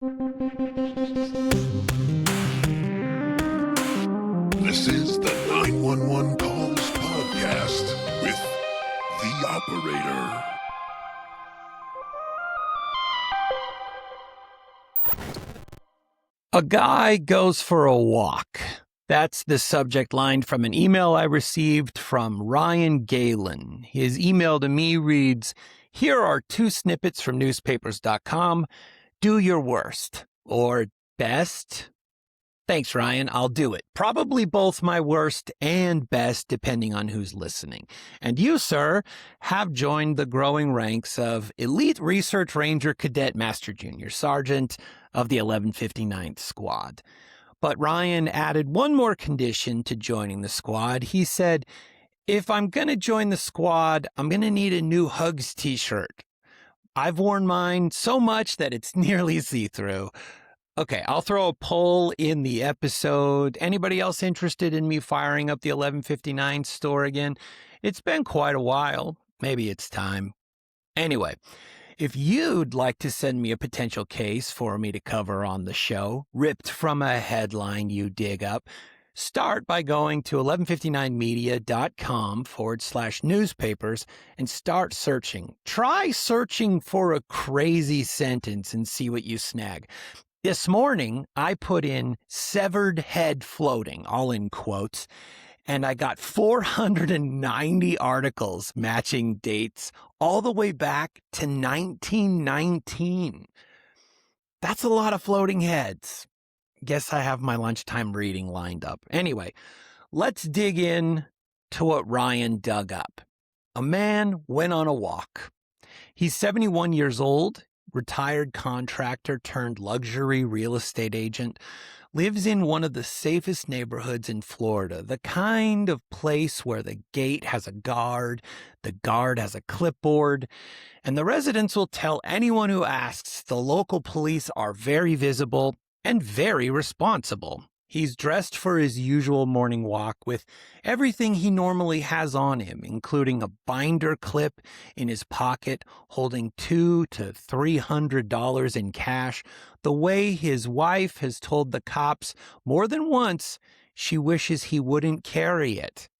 This is the 911 Calls Podcast with the operator. A guy goes for a walk. That's the subject line from an email I received from Ryan Galen. His email to me reads, "Here are two snippets from newspapers.com. Do your worst or best." Thanks, Ryan. I'll do it. Probably both my worst and best, depending on who's listening. And you, sir, have joined the growing ranks of Elite Research Ranger Cadet Master Junior Sergeant of the 1159th Squad. But Ryan added one more condition to joining the squad. He said, if I'm going to join the squad, I'm going to need a new Hugs t-shirt. I've worn mine so much that it's nearly see-through. Okay, I'll throw a poll in the episode. Anybody else interested in me firing up the 1159 store again? It's been quite a while. Maybe it's time. Anyway, if you'd like to send me a potential case for me to cover on the show, ripped from a headline you dig up, start by going to 1159media.com/newspapers and start searching. Try searching for a crazy sentence and see what you snag. This morning, I put in severed head floating, all in quotes, and I got 490 articles matching dates all the way back to 1919. That's a lot of floating heads. Guess I have my lunchtime reading lined up. Anyway, let's dig in to what Ryan dug up. A man went on a walk. He's 71 years old. Retired contractor turned luxury real estate agent, lives in one of the safest neighborhoods in Florida, the kind of place where the gate has a guard, the guard has a clipboard, and the residents will tell anyone who asks the local police are very visible and very responsible. He's dressed for his usual morning walk with everything he normally has on him, including a binder clip in his pocket holding $200 to $300 in cash, the way his wife has told the cops more than once she wishes he wouldn't carry it.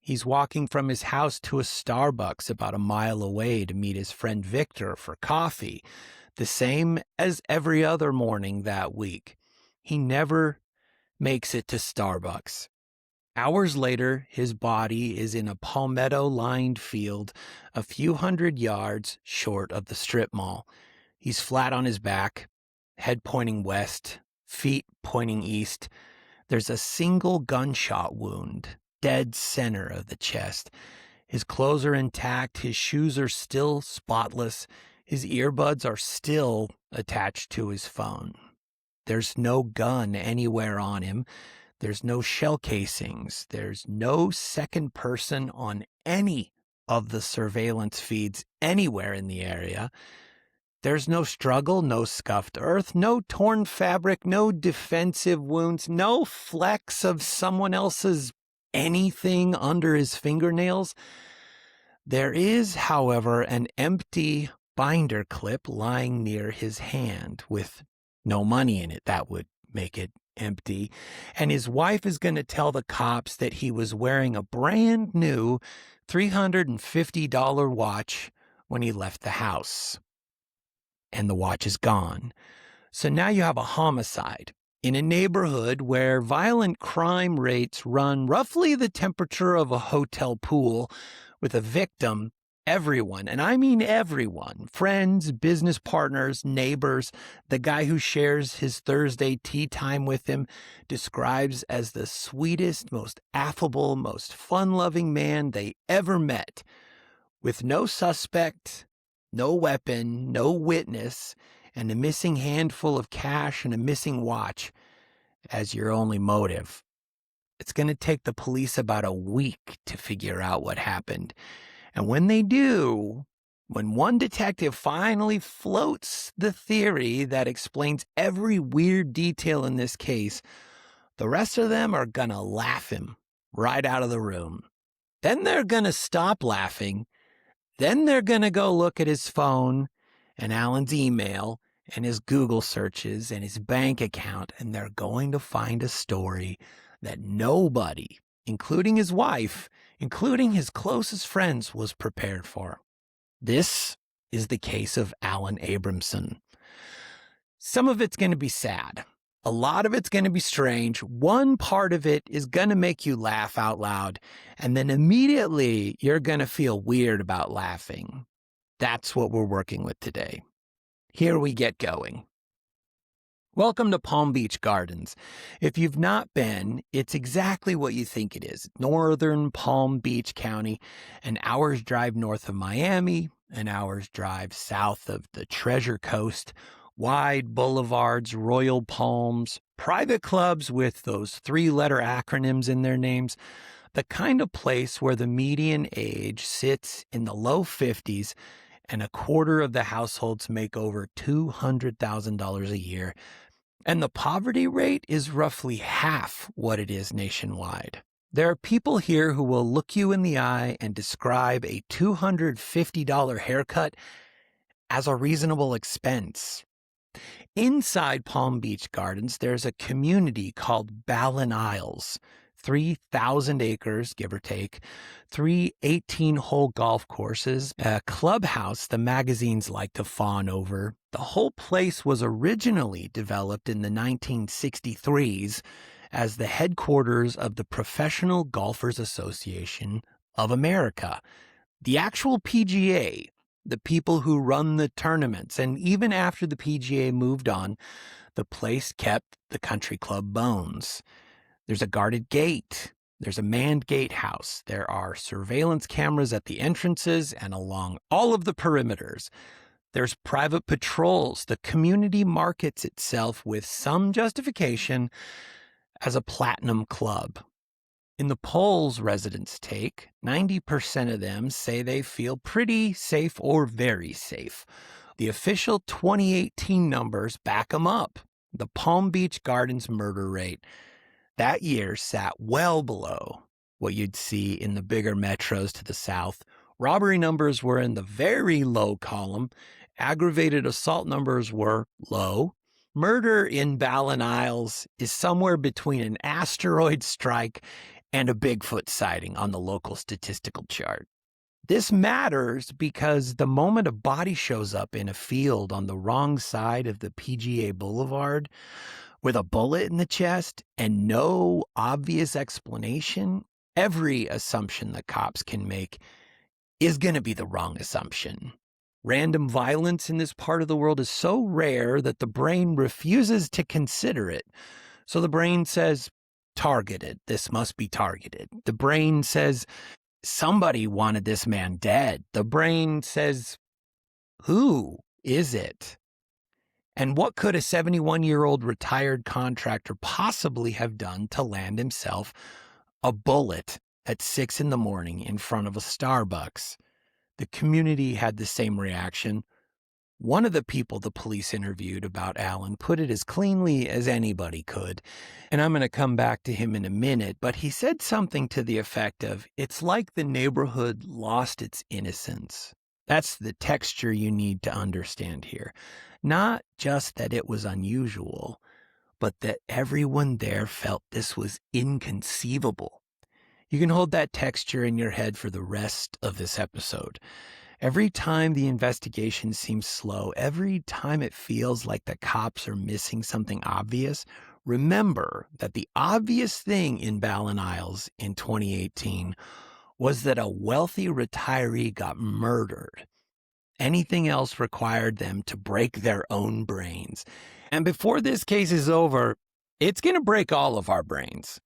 He's walking from his house to a Starbucks about a mile away to meet his friend Victor for coffee, the same as every other morning that week. He never makes it to Starbucks. Hours later, his body is in a palmetto-lined field a few hundred yards short of the strip mall. He's flat on his back, head pointing west, feet pointing east. There's a single gunshot wound, dead center of the chest. His clothes are intact, his shoes are still spotless, his earbuds are still attached to his phone. There's no gun anywhere on him. There's no shell casings. There's no second person on any of the surveillance feeds anywhere in the area. There's no struggle, no scuffed earth, no torn fabric, no defensive wounds, no flecks of someone else's anything under his fingernails. There is, however, an empty binder clip lying near his hand with no money in it. That would make it empty. And his wife is going to tell the cops that he was wearing a brand new $350 watch when he left the house. And the watch is gone. So now you have a homicide in a neighborhood where violent crime rates run roughly the temperature of a hotel pool, with a victim everyone, and I mean everyone, friends, business partners, neighbors, the guy who shares his Thursday tea time with him, describes as the sweetest, most affable, most fun-loving man they ever met. With no suspect, no weapon, no witness, and a missing handful of cash and a missing watch as your only motive. It's going to take the police about a week to figure out what happened. And when they do, when one detective finally floats the theory that explains every weird detail in this case, the rest of them are going to laugh him right out of the room. Then they're going to stop laughing. Then they're going to go look at his phone and Alan's email and his Google searches and his bank account, and they're going to find a story that nobody, including his wife, including his closest friends, was prepared for. This is the case of Alan Abrahamson. Some of it's going to be sad. A lot of it's going to be strange. One part of it is going to make you laugh out loud, and then immediately you're going to feel weird about laughing. That's what we're working with today. Here we get going. Welcome to Palm Beach Gardens. If you've not been, it's exactly what you think it is. Northern Palm Beach County, an hour's drive north of Miami, an hour's drive south of the Treasure Coast, wide boulevards, royal palms, private clubs with those three-letter acronyms in their names, the kind of place where the median age sits in the low 50s and a quarter of the households make over $200,000 a year, and the poverty rate is roughly half what it is nationwide. There are people here who will look you in the eye and describe a $250 haircut as a reasonable expense. Inside Palm Beach Gardens, there's a community called Ballin Isles, 3,000 acres, give or take, 3 18-hole golf courses, a clubhouse the magazines like to fawn over. The whole place was originally developed in the 1963s as the headquarters of the Professional Golfers Association of America. The actual PGA, the people who run the tournaments, and even after the PGA moved on, the place kept the country club bones. There's a guarded gate. There's a manned gatehouse. There are surveillance cameras at the entrances and along all of the perimeters. There's private patrols. The community markets itself with some justification as a platinum club. In the polls residents take, 90% of them say they feel pretty safe or very safe. The official 2018 numbers back them up. The Palm Beach Gardens murder rate that year sat well below what you'd see in the bigger metros to the south. Robbery numbers were in the very low column. Aggravated assault numbers were low. Murder in Ballin Isles is somewhere between an asteroid strike and a Bigfoot sighting on the local statistical chart. This matters because the moment a body shows up in a field on the wrong side of the PGA Boulevard with a bullet in the chest and no obvious explanation, every assumption the cops can make is going to be the wrong assumption. Random violence in this part of the world is so rare that the brain refuses to consider it. So the brain says, targeted. This must be targeted. The brain says, somebody wanted this man dead. The brain says, who is it? And what could a 71-year-old retired contractor possibly have done to land himself a bullet at 6 a.m. in front of a Starbucks? The community had the same reaction. One of the people the police interviewed about Alan put it as cleanly as anybody could, and I'm going to come back to him in a minute, but he said something to the effect of, it's like the neighborhood lost its innocence. That's the texture you need to understand here. Not just that it was unusual, but that everyone there felt this was inconceivable. You can hold that texture in your head for the rest of this episode. Every time the investigation seems slow, every time it feels like the cops are missing something obvious, remember that the obvious thing in Ballin Isles in 2018 was that a wealthy retiree got murdered. Anything else required them to break their own brains. And before this case is over, it's going to break all of our brains.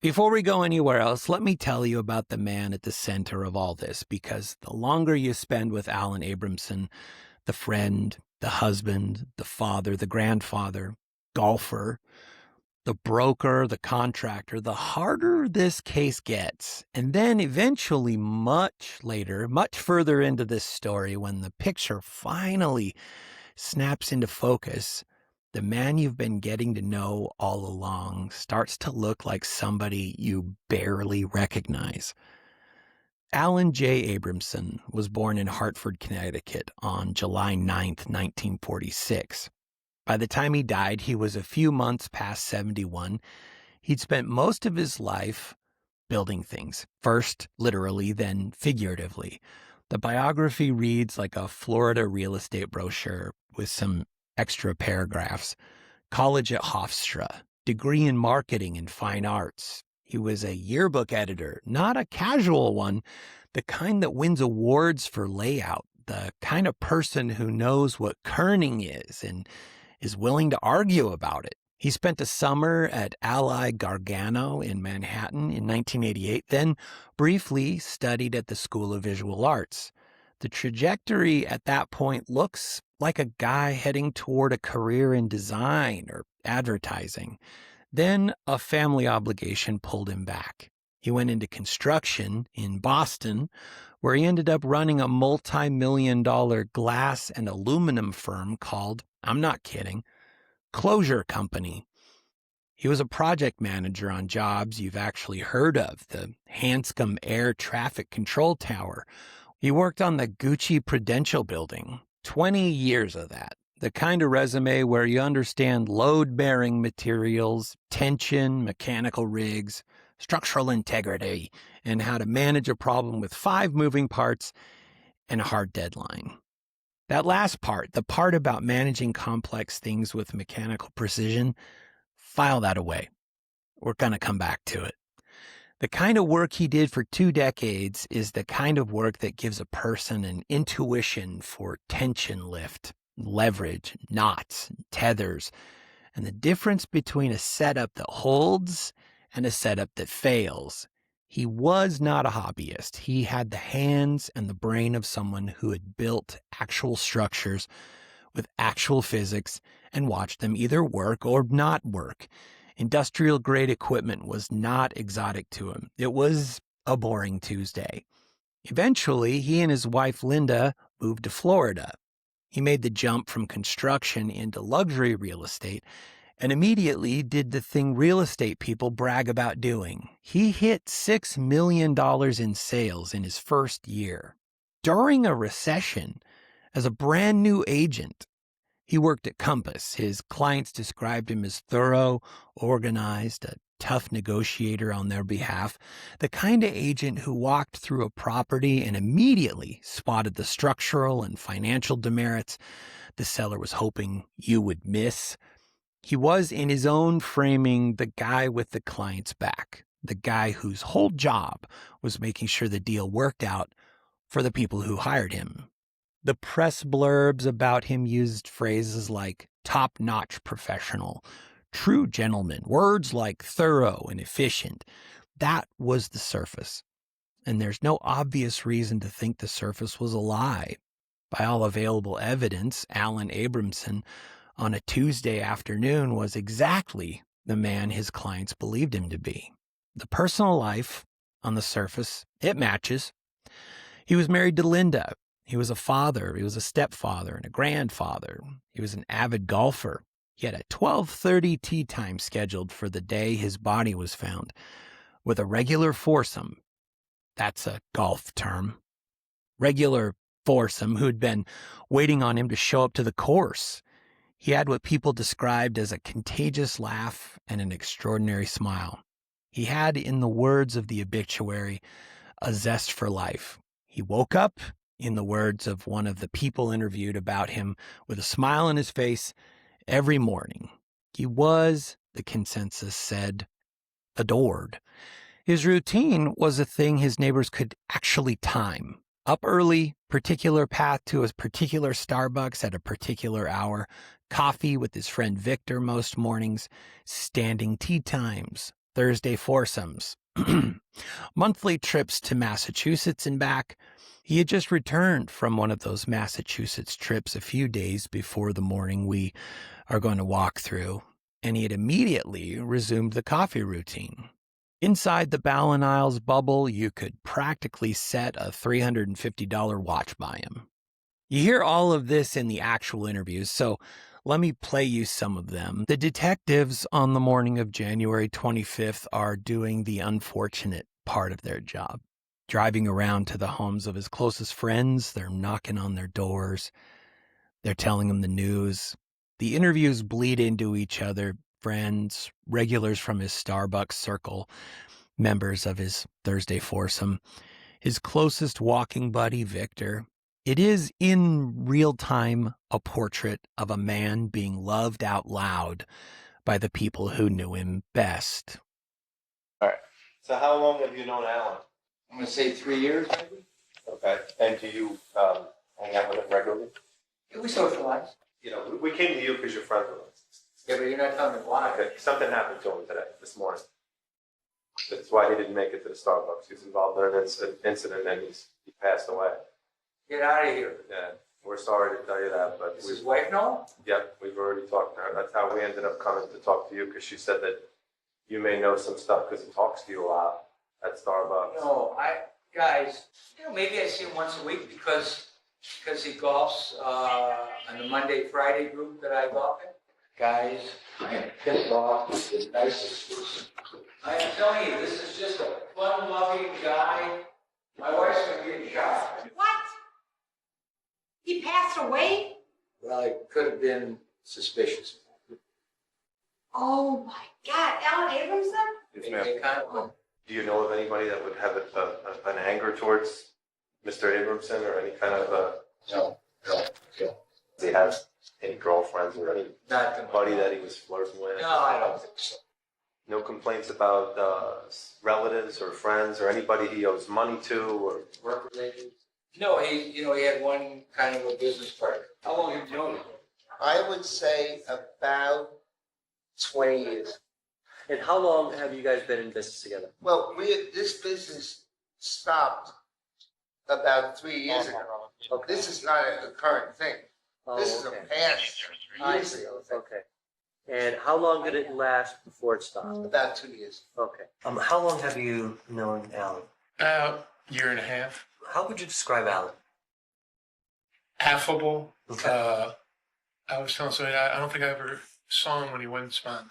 Before we go anywhere else, let me tell you about the man at the center of all this, because the longer you spend with Alan Abrahamson, the friend, the husband, the father, the grandfather, golfer, the broker, the contractor, the harder this case gets. And then eventually, much later, much further into this story, when the picture finally snaps into focus, the man you've been getting to know all along starts to look like somebody you barely recognize. Alan J. Abrahamson was born in Hartford, Connecticut on July 9th, 1946. By the time he died, he was a few months past 71. He'd spent most of his life building things, first literally, then figuratively. The biography reads like a Florida real estate brochure with some extra paragraphs. College at Hofstra, degree in marketing and fine arts. He was a yearbook editor, not a casual one, the kind that wins awards for layout, the kind of person who knows what kerning is and is willing to argue about it. He spent a summer at Ally Gargano in Manhattan in 1988, then briefly studied at the School of Visual Arts. The trajectory at that point looks like a guy heading toward a career in design or advertising. Then a family obligation pulled him back. He went into construction in Boston, where he ended up running a multi-million-dollar glass and aluminum firm called, I'm not kidding, Closure Company. He was a project manager on jobs you've actually heard of, the Hanscom Air Traffic Control Tower. He worked on the Gucci Prudential Building, 20 years of that. The kind of resume where you understand load-bearing materials, tension, mechanical rigs, structural integrity, and how to manage a problem with 5 moving parts and a hard deadline. That last part, the part about managing complex things with mechanical precision, file that away. We're going to come back to it. The kind of work he did for 2 decades is the kind of work that gives a person an intuition for tension lift, leverage, knots, tethers, and the difference between a setup that holds and a setup that fails. He was not a hobbyist. He had the hands and the brain of someone who had built actual structures with actual physics and watched them either work or not work. Industrial-grade equipment was not exotic to him. It was a boring Tuesday. Eventually, he and his wife, Linda, moved to Florida. He made the jump from construction into luxury real estate and immediately did the thing real estate people brag about doing. He hit $6 million in sales in his first year. During a recession, as a brand new agent, he worked at Compass. His clients described him as thorough, organized, a tough negotiator on their behalf, the kind of agent who walked through a property and immediately spotted the structural and financial demerits the seller was hoping you would miss. He was, in his own framing, the guy with the client's back, the guy whose whole job was making sure the deal worked out for the people who hired him. The press blurbs about him used phrases like top-notch professional, true gentleman, words like thorough and efficient. That was the surface. And there's no obvious reason to think the surface was a lie. By all available evidence, Alan Abrahamson on a Tuesday afternoon was exactly the man his clients believed him to be. The personal life, on the surface, it matches. He was married to Linda. He was a father, he was a stepfather and a grandfather. He was an avid golfer. He had a 12:30 tee time scheduled for the day his body was found, with a regular foursome. That's a golf term. Regular foursome who'd been waiting on him to show up to the course. He had what people described as a contagious laugh and an extraordinary smile. He had, in the words of the obituary, a zest for life. He woke up, in the words of one of the people interviewed about him, with a smile on his face every morning. He was, the consensus said, adored. His routine was a thing his neighbors could actually time. Up early, particular path to a particular Starbucks at a particular hour, coffee with his friend Victor most mornings, standing tea times, Thursday foursomes, monthly trips to Massachusetts and back. He had just returned from one of those Massachusetts trips a few days before the morning we are going to walk through, and he had immediately resumed the coffee routine. Inside the Ballon Isles bubble, you could practically set a $350 watch by him. You hear all of this in the actual interviews, so let me play you some of them. The detectives on the morning of January 25th are doing the unfortunate part of their job. Driving around to the homes of his closest friends, they're knocking on their doors. They're telling them the news. The interviews bleed into each other. Friends, regulars from his Starbucks circle, members of his Thursday foursome, his closest walking buddy, Victor. It is in real time a portrait of a man being loved out loud by the people who knew him best. All right. So how long have you known Alan? I'm going to say 3 years, maybe. Okay. And do you hang out with him regularly? Yeah, we socialize. You know, we came to you because you're friends with us. Yeah, but you're not telling me why. Okay. Something happened to him this morning. That's why he didn't make it to the Starbucks. He was involved in an incident and he passed away. Get out of here. Yeah. We're sorry to tell you that, but Does his wife know? Yep, we've already talked to her. That's how we ended up coming to talk to you, because she said that you may know some stuff because he talks to you a lot at Starbucks. No, guys, maybe I see him once a week because he golfs on the Monday, Friday group that I golf in. Guys, I am pissed off with the nicest person. I am telling you, this is just a fun-loving guy. My wife's going to get shot. What? He passed away? Well, it could have been suspicious. Oh my God, Alan Abramson? Yes, ma'am. They kind of, Do you know of anybody that would have an anger towards Mr. Abrahamson or any kind of no. does he have any girlfriends or Not anybody that he was flirting with? No, I don't think so. No complaints about relatives or friends or anybody he owes money to or Work related? No, he had one kind of a business partner. How long have you known him? I would say about 20 years. And how long have you guys been in business together? Well, this business stopped about 3 years ago. Okay. This is not a current thing. Oh, This is okay. a past I years see. ago thing. Okay. And how long did it last before it stopped? About 2 years. Okay. How long have you known Alan? About year and a half. How would you describe Alan? Affable. Okay. I was telling somebody I don't think I ever saw him when he wasn't smiling.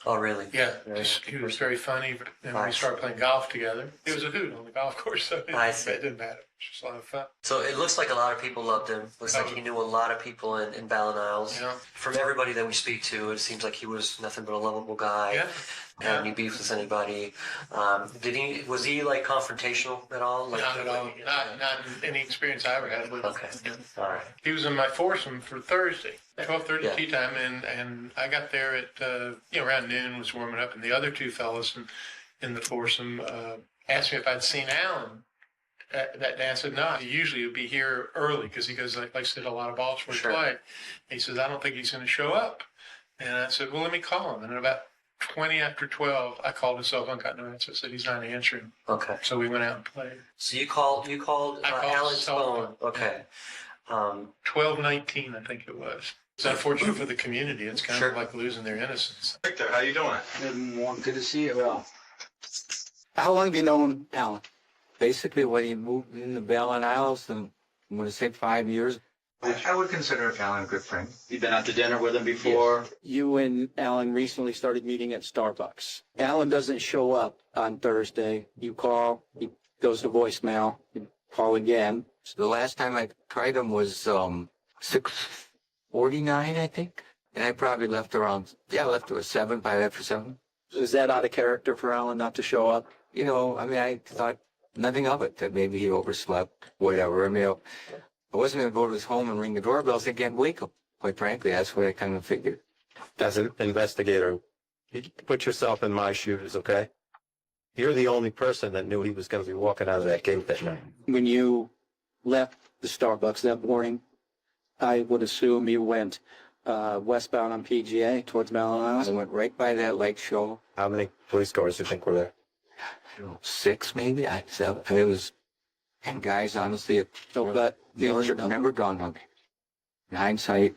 Oh, really? Yeah, Very he was very funny. And when we Nice. started playing golf together, it was a hoot on the golf course. So I see. it didn't matter. It was just a lot of fun. So it looks like a lot of people loved him. Looks like he knew a lot of people in Ballin Isles. Yeah. From everybody that we speak to, it seems like he was nothing but a lovable guy. Yeah. Had any beef with anybody? Was he like confrontational at all? Like, Not at all. Not in any experience I ever had with him. Okay. Yeah. All right. He was in my foursome for Thursday, 12:30 Yeah. tea time, and I got there at around noon, was warming up, and the other two fellas in the foursome asked me if I'd seen Alan that day. I said no. He usually would be here early because he goes like I said a lot of balls for Sure. play. He says I don't think he's going to show up, and I said well let me call him. And at about 20 after 12, I called his cell phone, got no answer, said he's not answering. Okay. So we went out and played. So you called I called Alan's his cell phone. phone. Okay. 12:19, I think it was. It's unfortunate for the community. It's kind Sure. of like losing their innocence. Victor, how you doing? Good to see you. Well, how long have you known Alan? Basically, when he moved into Ballin Isles, I'm going to say 5 years. I would consider Alan a good friend. You've been out to dinner with him before? You and Alan recently started meeting at Starbucks. Alan doesn't show up on Thursday. You call, he goes to voicemail, you call again. So the last time I tried him was 6:49, I think. And I probably left around, I left at 7, 5 after 7. Is that out of character for Alan not to show up? You know, I mean, I thought nothing of it, that maybe he overslept, whatever. I mean, I wasn't going to go to his home and ring the doorbell so he can't wake up. Quite frankly, that's what I kind of figured. As an investigator, you put yourself in my shoes, okay? You're the only person that knew he was going to be walking out of that gate that night. When you left the Starbucks that morning, I would assume you went westbound on PGA towards Ballin Isles. I went right by that lake show. How many police cars do you think were there? 6 maybe, 7. I mean, it was 10 guys, honestly. But it never dawned on me. In hindsight,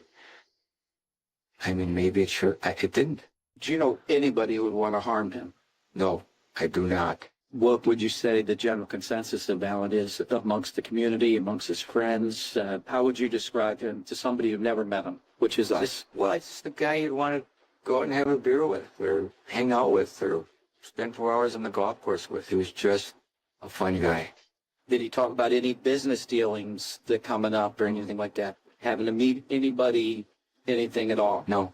I mean, maybe it didn't. Do you know anybody who would want to harm him? No, I do not. What would you say the general consensus of Alan is amongst the community, amongst his friends? How would you describe him to somebody who've never met him, which is us? Well, it's the guy you'd want to go out and have a beer with, or hang out with, or spend 4 hours on the golf course with. He was just a fun guy. Did he talk about any business dealings that coming up or anything like that? Having to meet anybody anything at all? No.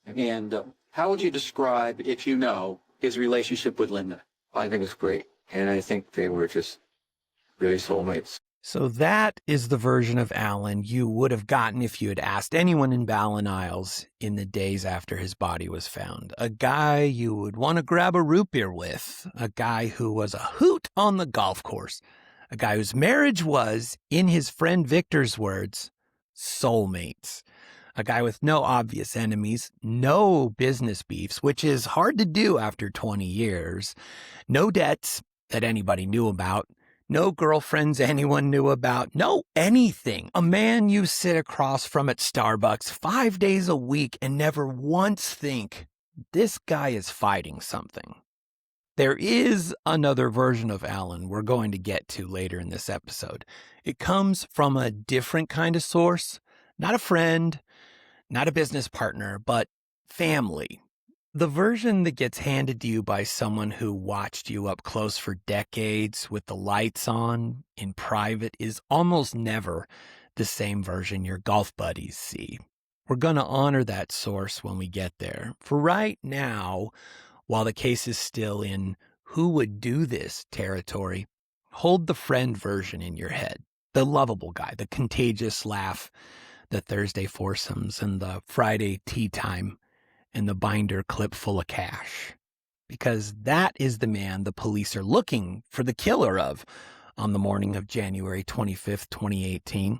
And how would you describe, if you know, his relationship with Linda? I think it's great. And I think they were just really soulmates. So that is the version of Alan you would have gotten if you had asked anyone in Ballin Isles in the days after his body was found. A guy you would want to grab a root beer with. A guy who was a hoot on the golf course. A guy whose marriage was, in his friend Victor's words, soulmates. A guy with no obvious enemies, no business beefs, which is hard to do after 20 years, no debts that anybody knew about, no girlfriends anyone knew about, no anything. A man you sit across from at Starbucks 5 days a week and never once think, this guy is fighting something. There is another version of Alan we're going to get to later in this episode. It comes from a different kind of source, not a friend, not a business partner, but family. The version that gets handed to you by someone who watched you up close for decades with the lights on in private is almost never the same version your golf buddies see. We're going to honor that source when we get there. For right now, while the case is still in who would do this territory, hold the friend version in your head. The lovable guy, the contagious laugh, the Thursday foursomes, and the Friday tea time, and the binder clip full of cash. Because that is the man the police are looking for the killer of on the morning of January 25th, 2018.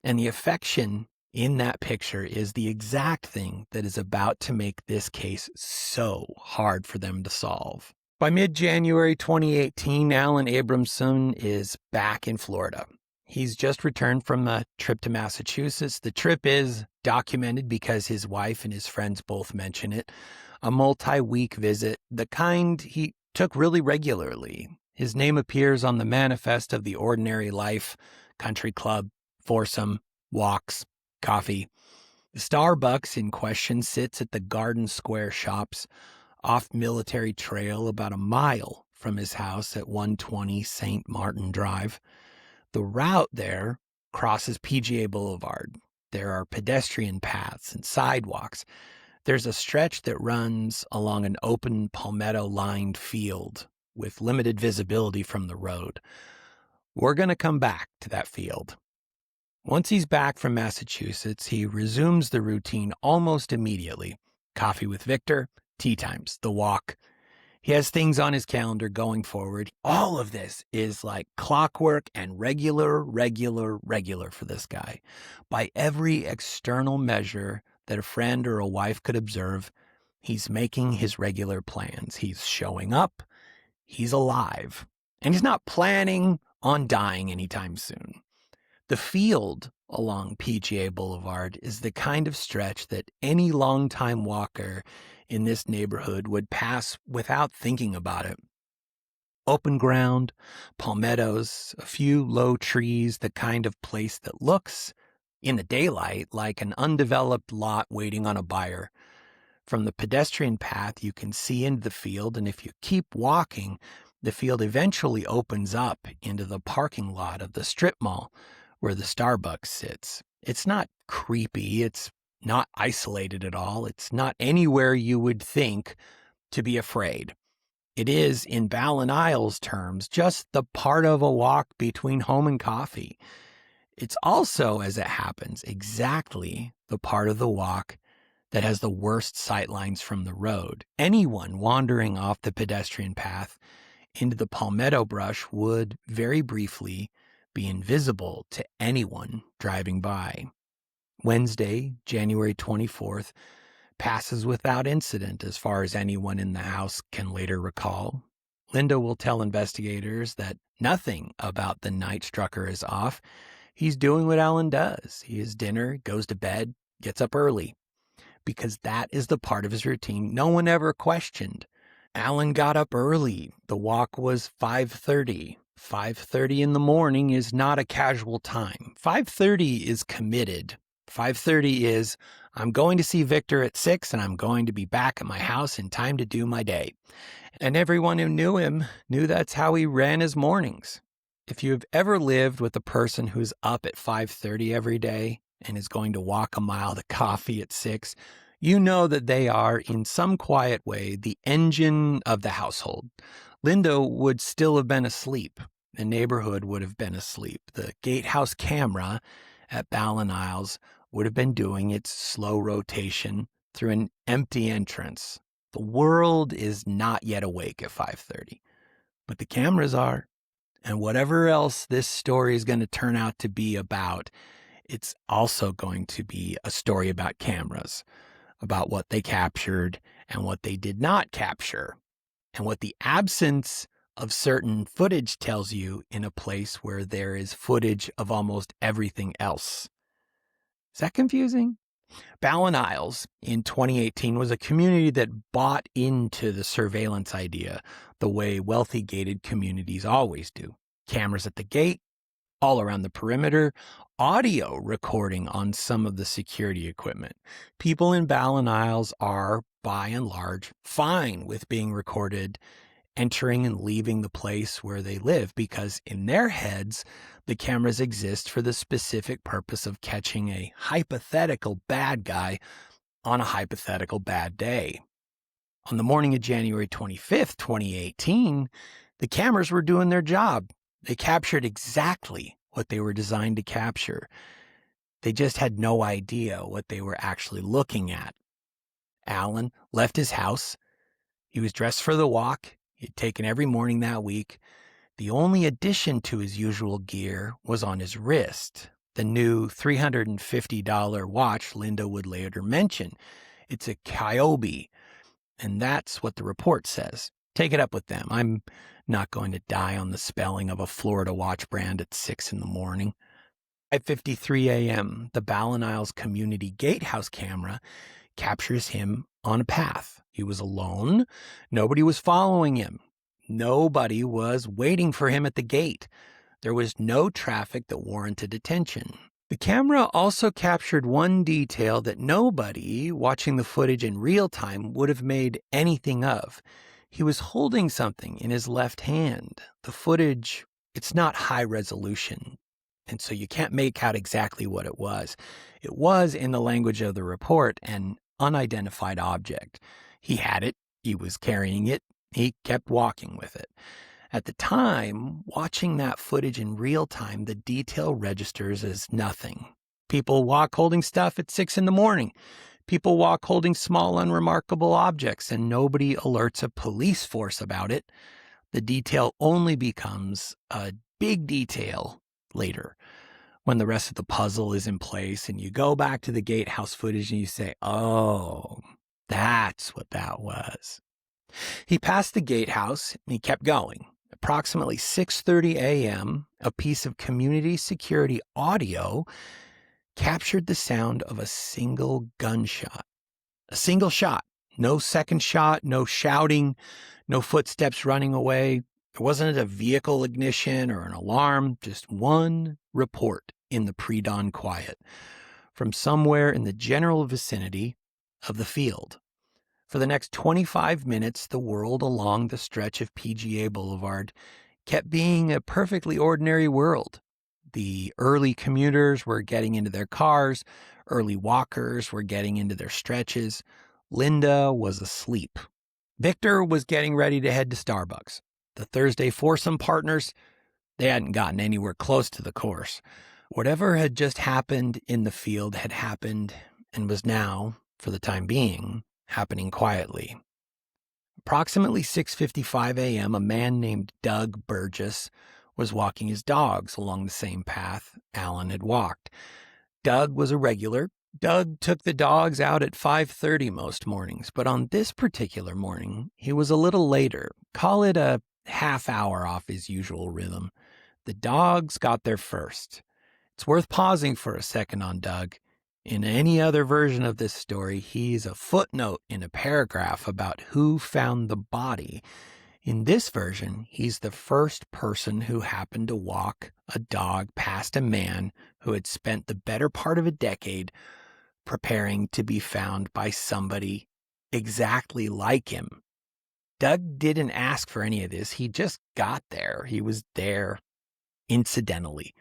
And the affection in that picture is the exact thing that is about to make this case so hard for them to solve. By mid-January 2018, Alan Abrahamson is back in Florida. He's just returned from a trip to Massachusetts. The trip is documented because his wife and his friends both mention it. A multi-week visit, the kind he took really regularly. His name appears on the manifest of the ordinary life, country club, foursome, walks, coffee. The Starbucks in question sits at the Garden Square Shops off Military Trail about a mile from his house at 120 St. Martin Drive. The route there crosses PGA Boulevard. There are pedestrian paths and sidewalks. There's a stretch that runs along an open palmetto-lined field with limited visibility from the road. We're going to come back to that field. Once he's back from Massachusetts, he resumes the routine almost immediately. Coffee with Victor, tea times, the walk. He has things on his calendar going forward. All of this is like clockwork and regular for this guy. By every external measure that a friend or a wife could observe, he's making his regular plans. He's showing up. He's alive. And he's not planning on dying anytime soon. The field along PGA Boulevard is the kind of stretch that any longtime walker in this neighborhood would pass without thinking about it. Open ground, palmettos, a few low trees, the kind of place that looks, in the daylight, like an undeveloped lot waiting on a buyer. From the pedestrian path, you can see into the field, and if you keep walking, the field eventually opens up into the parking lot of the strip mall where the Starbucks sits. It's not creepy. It's not isolated at all. It's not anywhere you would think to be afraid. It is, in Ballin Isles terms, just the part of a walk between home and coffee. It's also, as it happens, exactly the part of the walk that has the worst sightlines from the road. Anyone wandering off the pedestrian path into the palmetto brush would very briefly be invisible to anyone driving by. Wednesday, January 24th, passes without incident as far as anyone in the house can later recall. Linda will tell investigators that nothing about the night struck her is off. He's doing what Alan does. He has dinner, goes to bed, gets up early, because that is the part of his routine no one ever questioned. Alan got up early. The walk was 5:30. 5:30 in the morning is not a casual time. 5:30 is committed. 5:30 is, I'm going to see Victor at 6 and I'm going to be back at my house in time to do my day. And everyone who knew him knew that's how he ran his mornings. If you've ever lived with a person who's up at 5:30 every day, and is going to walk a mile to coffee at 6, you know that they are, in some quiet way, the engine of the household. Linda would still have been asleep. The neighborhood would have been asleep. The gatehouse camera at Ballin Isles would have been doing its slow rotation through an empty entrance. The world is not yet awake at 5:30, but the cameras are. And whatever else this story is going to turn out to be about, it's also going to be a story about cameras, about what they captured and what they did not capture, and what the absence of certain footage tells you in a place where there is footage of almost everything else. Is that confusing? Ballin Isles in 2018 was a community that bought into the surveillance idea the way wealthy gated communities always do. Cameras at the gate, all around the perimeter, audio recording on some of the security equipment. People in Ballin Isles are, by and large, fine with being recorded entering and leaving the place where they live, because in their heads, the cameras exist for the specific purpose of catching a hypothetical bad guy on a hypothetical bad day. On the morning of January 25th, 2018, the cameras were doing their job. They captured exactly what they were designed to capture. They just had no idea what they were actually looking at. Alan left his house. He was dressed for the walk he had taken every morning that week. The only addition to his usual gear was on his wrist, the new $350 watch Linda would later mention. It's a Kyobi, and that's what the report says. Take it up with them. I'm not going to die on the spelling of a Florida watch brand at 6 in the morning. At 5:53 a.m., the Ballin Isles Community Gatehouse camera captures him on a path. He was alone. Nobody was following him. Nobody was waiting for him at the gate. There was no traffic that warranted attention. The camera also captured one detail that nobody watching the footage in real time would have made anything of. He was holding something in his left hand. The footage, it's not high resolution, and so you can't make out exactly what it was. It was, in the language of the report, an unidentified object. He had it. He was carrying it. He kept walking with it. At the time, watching that footage in real time, the detail registers as nothing. People walk holding stuff at 6 in the morning. People walk holding small, unremarkable objects, and nobody alerts a police force about it. The detail only becomes a big detail later, when the rest of the puzzle is in place and you go back to the gatehouse footage and you say, oh, that's what that was. He passed the gatehouse and he kept going. Approximately 6:30 a.m., a piece of community security audio captured the sound of a single gunshot. A single shot. No second shot, no shouting, no footsteps running away. There wasn't a vehicle ignition or an alarm, just one report in the pre-dawn quiet from somewhere in the general vicinity of the field. For the next 25 minutes, the world along the stretch of PGA Boulevard kept being a perfectly ordinary world. The early commuters were getting into their cars. Early walkers were getting into their stretches. Linda was asleep. Victor was getting ready to head to Starbucks. The Thursday foursome partners, they hadn't gotten anywhere close to the course. Whatever had just happened in the field had happened and was now, for the time being, happening quietly. Approximately 6:55 a.m., a man named Doug Burgess was walking his dogs along the same path Alan had walked. Doug was a regular. Doug took the dogs out at 5:30 most mornings, but on this particular morning, he was a little later. Call it a half hour off his usual rhythm. The dogs got there first. It's worth pausing for a second on Doug. In any other version of this story, he's a footnote in a paragraph about who found the body. In this version, he's the first person who happened to walk a dog past a man who had spent the better part of a decade preparing to be found by somebody exactly like him. Doug didn't ask for any of this. He just got there. He was there incidentally.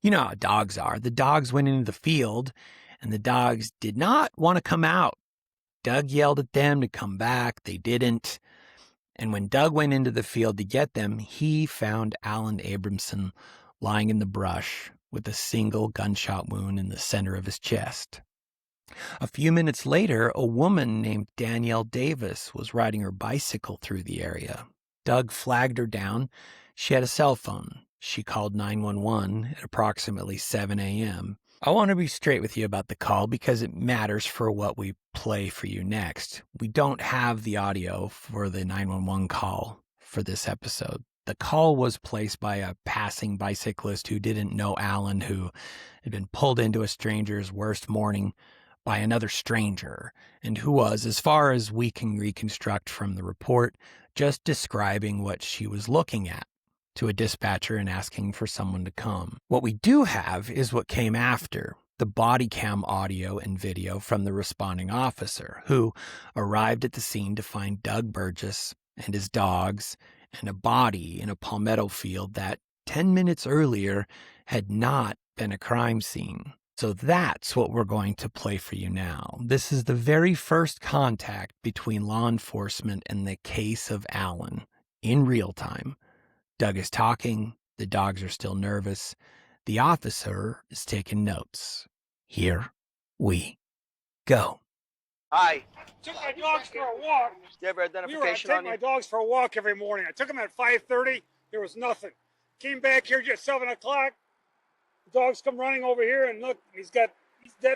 You know how dogs are. The dogs went into the field, and the dogs did not want to come out. Doug yelled at them to come back. They didn't. And when Doug went into the field to get them, he found Alan Abrahamson lying in the brush with a single gunshot wound in the center of his chest. A few minutes later, a woman named Danielle Davis was riding her bicycle through the area. Doug flagged her down. She had a cell phone. She called 911 at approximately 7 a.m. I want to be straight with you about the call because it matters for what we play for you next. We don't have the audio for the 911 call for this episode. The call was placed by a passing bicyclist who didn't know Alan, who had been pulled into a stranger's worst morning by another stranger, and who was, as far as we can reconstruct from the report, just describing what she was looking at to a dispatcher and asking for someone to come. What we do have is what came after, the body cam audio and video from the responding officer, who arrived at the scene to find Doug Burgess and his dogs and a body in a palmetto field that 10 minutes earlier had not been a crime scene. So that's what we're going to play for you now. This is the very first contact between law enforcement and the case of Alan in real time. Doug is talking. The dogs are still nervous. The officer is taking notes. Here we go. Hi. Took my dogs for a walk. Do you have your identification I on take you? my dogs for a walk every morning. I took them at 5:30. There was nothing. Came back here just 7 o'clock. The dogs come running over here and look, he's dead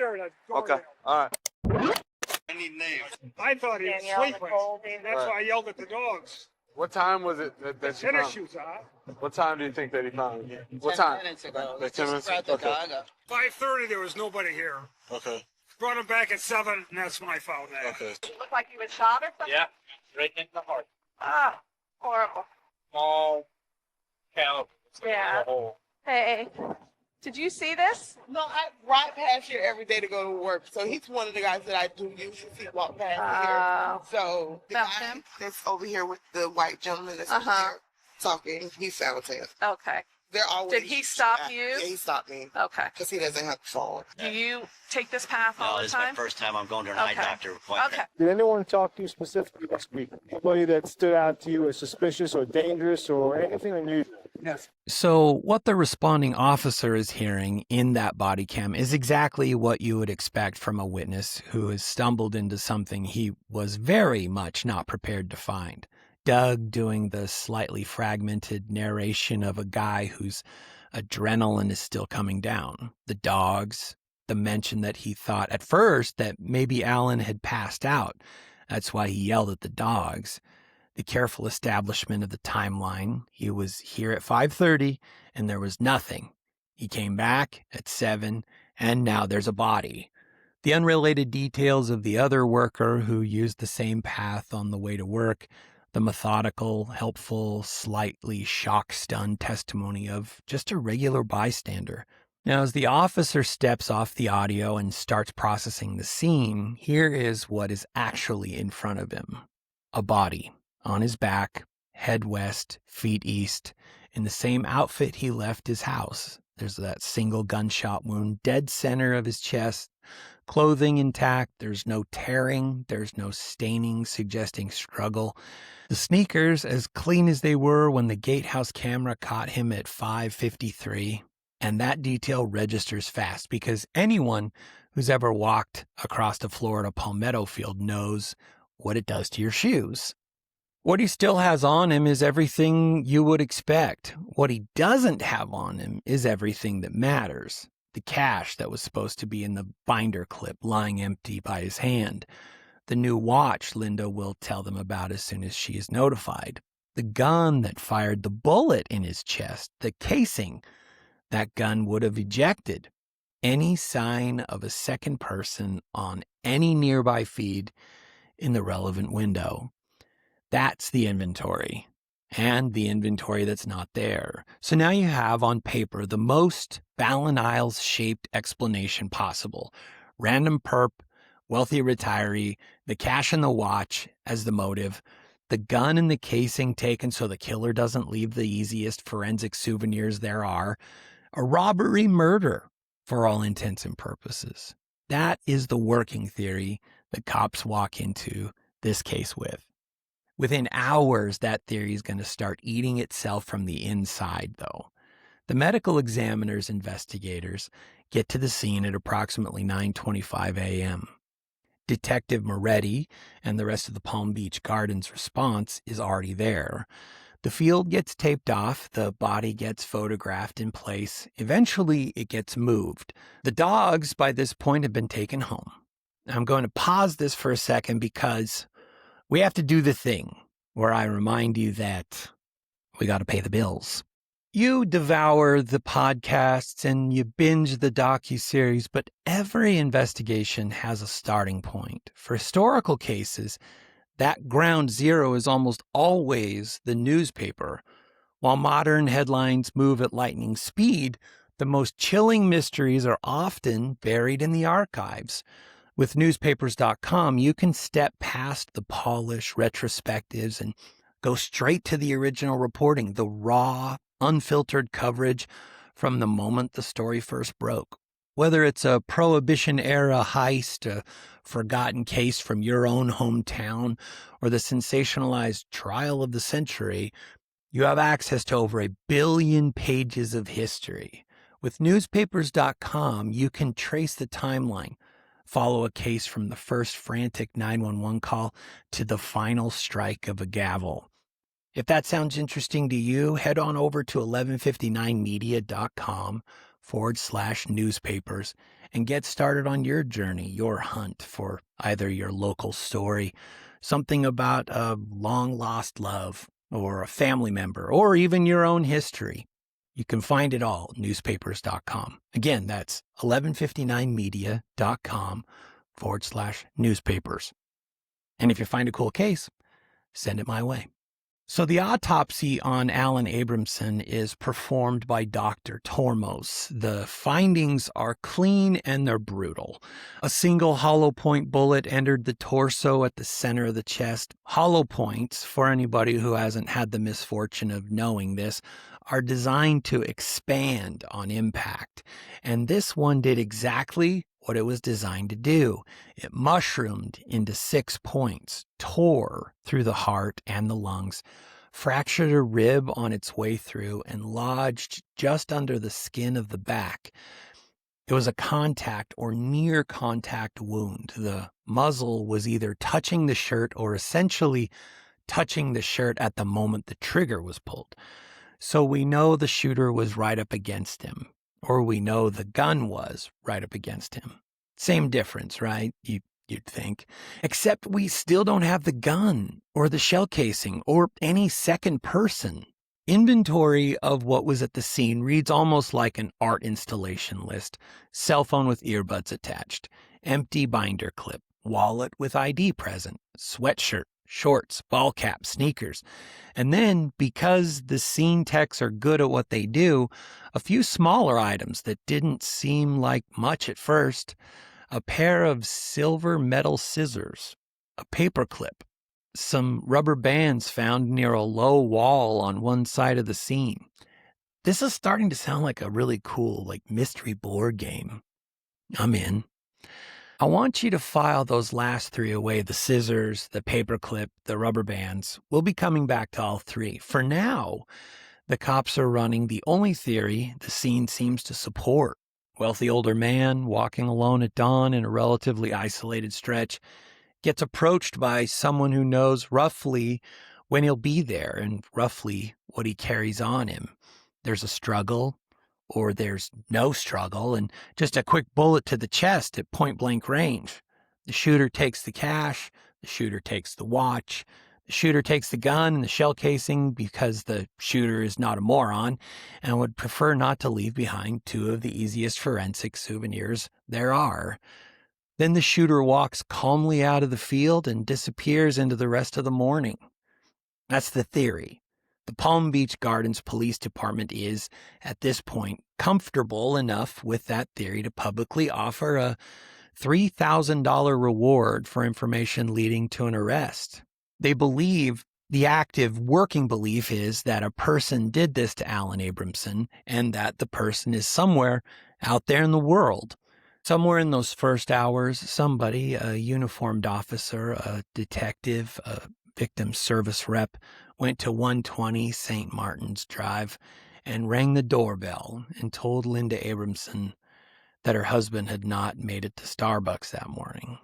or that Okay. All right. I need names. I thought he was sleeping. That's why I yelled at the dogs. What time was it that you Tennis found? shoes on. What time do you think that he found him? What time? 10 minutes ago. Like 10 minutes? Brought the Okay. dog up. 5:30, there was nobody here. Okay. Brought him back at 7, and that's when I found that. Okay. Looked like he was shot or something? Yeah. Right in the heart. Ah, horrible. Small caliber. Yeah. Hey, did you see this? No, I ride past here every day to go to work. So he's one of the guys that I do usually see walk past here. So the guy that's over here with the white gentleman that's over here talking, he's Salvatore. Okay. They're always. Did he stop you? Yeah, he stopped me. Okay. Because he doesn't have the phone. Do you take this path all the this is my time? first time I'm going to an eye doctor appointment. Okay. Did anyone talk to you specifically this week? Anybody that stood out to you as suspicious or dangerous or anything unusual? Yes. So what the responding officer is hearing in that body cam is exactly what you would expect from a witness who has stumbled into something he was very much not prepared to find. Doug doing the slightly fragmented narration of a guy whose adrenaline is still coming down. The dogs, the mention that he thought at first that maybe Alan had passed out. That's why he yelled at the dogs. The careful establishment of the timeline. He was here at 5:30 and there was nothing. He came back at 7 and now there's a body. The unrelated details of the other worker who used the same path on the way to work. The methodical, helpful, slightly shock-stunned testimony of just a regular bystander. Now, as the officer steps off the audio and starts processing the scene, here is what is actually in front of him. A body on his back, head west, feet east, in the same outfit he left his house. There's that single gunshot wound dead center of his chest. Clothing intact, there's no tearing, there's no staining suggesting struggle. The sneakers as clean as they were when the gatehouse camera caught him at 5:53. And that detail registers fast because anyone who's ever walked across a Florida palmetto field knows what it does to your shoes. What he still has on him is everything you would expect. What he doesn't have on him is everything that matters. The cash that was supposed to be in the binder clip lying empty by his hand. The new watch Linda will tell them about as soon as she is notified. The gun that fired the bullet in his chest. The casing that gun would have ejected. Any sign of a second person on any nearby feed in the relevant window. That's the inventory. And the inventory that's not there. So now you have on paper the most Ballin Isles-shaped explanation possible. Random perp, wealthy retiree, the cash and the watch as the motive, the gun and the casing taken so the killer doesn't leave the easiest forensic souvenirs there are, a robbery murder for all intents and purposes. That is the working theory the cops walk into this case with. Within hours, that theory is going to start eating itself from the inside, though. The medical examiner's investigators get to the scene at approximately 9:25 a.m. Detective Moretti and the rest of the Palm Beach Gardens response is already there. The field gets taped off, the body gets photographed in place. Eventually, it gets moved. The dogs, by this point, have been taken home. I'm going to pause this for a second because we have to do the thing where I remind you that we got to pay the bills. You devour the podcasts and you binge the docuseries, but every investigation has a starting point. For historical cases, that ground zero is almost always the newspaper. While modern headlines move at lightning speed, the most chilling mysteries are often buried in the archives. With newspapers.com, you can step past the polished retrospectives and go straight to the original reporting, the raw, unfiltered coverage from the moment the story first broke. Whether it's a Prohibition-era heist, a forgotten case from your own hometown, or the sensationalized trial of the century, you have access to over 1 billion pages of history. With newspapers.com, you can trace the timeline, follow a case from the first frantic 911 call to the final strike of a gavel. If that sounds interesting to you, head on over to 1159media.com/newspapers and get started on your journey, your hunt for either your local story, something about a long-lost love, or a family member, or even your own history. You can find it all at newspapers.com. Again, that's 1159media.com/newspapers. And if you find a cool case, send it my way. So the autopsy on Alan Abrahamson is performed by Dr. Tormos. The findings are clean and they're brutal. A single hollow point bullet entered the torso at the center of the chest. Hollow points, for anybody who hasn't had the misfortune of knowing this, are designed to expand on impact. And this one did exactly what it was designed to do. It mushroomed into 6 points, tore through the heart and the lungs, fractured a rib on its way through, and lodged just under the skin of the back. It was a contact or near contact wound. The muzzle was either touching the shirt or essentially touching the shirt at the moment the trigger was pulled. So we know the shooter was right up against him, or we know the gun was right up against him. Same difference, right? You'd think. Except we still don't have the gun, or the shell casing, or any second person. Inventory of what was at the scene reads almost like an art installation list. Cell phone with earbuds attached, empty binder clip, wallet with ID present, sweatshirt, shorts, ball cap, sneakers. And then, because the scene techs are good at what they do, a few smaller items that didn't seem like much at first. A pair of silver metal scissors, a paper clip, some rubber bands found near a low wall on one side of the scene. This is starting to sound like a really cool, mystery board game. I'm in. I want you to file those last 3 away, the scissors, the paperclip, the rubber bands. We'll be coming back to all 3. For now, the cops are running the only theory the scene seems to support. Wealthy older man walking alone at dawn in a relatively isolated stretch gets approached by someone who knows roughly when he'll be there and roughly what he carries on him. There's a struggle, or there's no struggle, and just a quick bullet to the chest at point-blank range. The shooter takes the cash, the shooter takes the watch, the shooter takes the gun and the shell casing because the shooter is not a moron and would prefer not to leave behind 2 of the easiest forensic souvenirs there are. Then the shooter walks calmly out of the field and disappears into the rest of the morning. That's the theory. The Palm Beach Gardens Police Department is, at this point, comfortable enough with that theory to publicly offer a $3,000 reward for information leading to an arrest. They believe The active working belief is that a person did this to Alan Abrahamson and that the person is somewhere out there in the world. Somewhere in those first hours, somebody, a uniformed officer, a detective, a victim service rep, went to 120 St. Martin's Drive and rang the doorbell and told Linda Abrahamson that her husband had not made it to Starbucks that morning.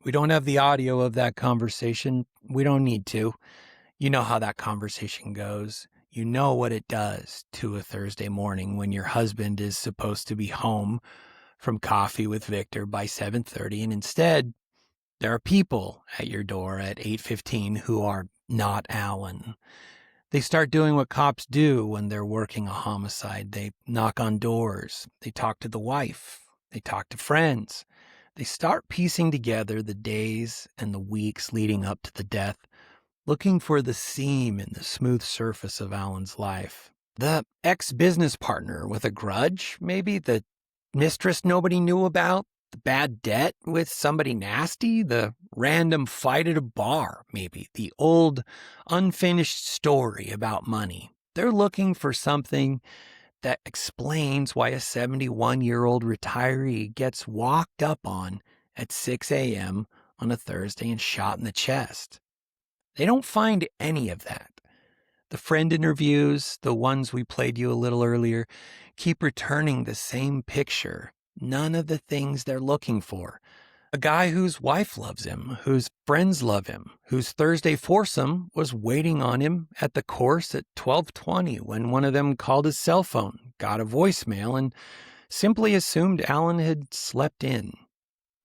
We don't have the audio of that conversation. We don't need to. You know how that conversation goes. You know what it does to a Thursday morning when your husband is supposed to be home from coffee with Victor by 7:30, and instead there are people at your door at 8:15 who are not Alan. They start doing what cops do when they're working a homicide. They knock on doors. They talk to the wife. They talk to friends. They start piecing together the days and the weeks leading up to the death, looking for the seam in the smooth surface of Alan's life. The ex-business partner with a grudge, maybe? The mistress nobody knew about? The bad debt with somebody nasty? The random fight at a bar, maybe? The old, unfinished story about money. They're looking for something that explains why a 71-year-old retiree gets walked up on at 6 a.m. on a Thursday and shot in the chest. They don't find any of that. The friend interviews, the ones we played you a little earlier, keep returning the same picture. None of the things they're looking for. A guy whose wife loves him, whose friends love him, whose Thursday foursome was waiting on him at the course at 12:20 when one of them called his cell phone, got a voicemail, and simply assumed Alan had slept in.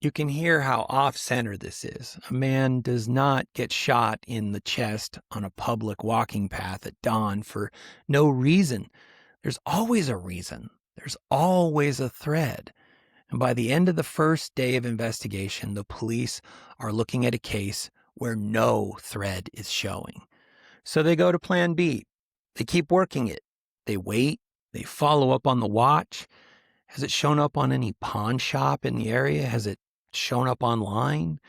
You can hear how off-center this is. A man does not get shot in the chest on a public walking path at dawn for no reason. There's always a reason. There's always a thread. And by the end of the first day of investigation, the police are looking at a case where no thread is showing. So they go to plan B. They keep working it. They wait. They follow up on the watch. Has it shown up on any pawn shop in the area? Has it shown up online?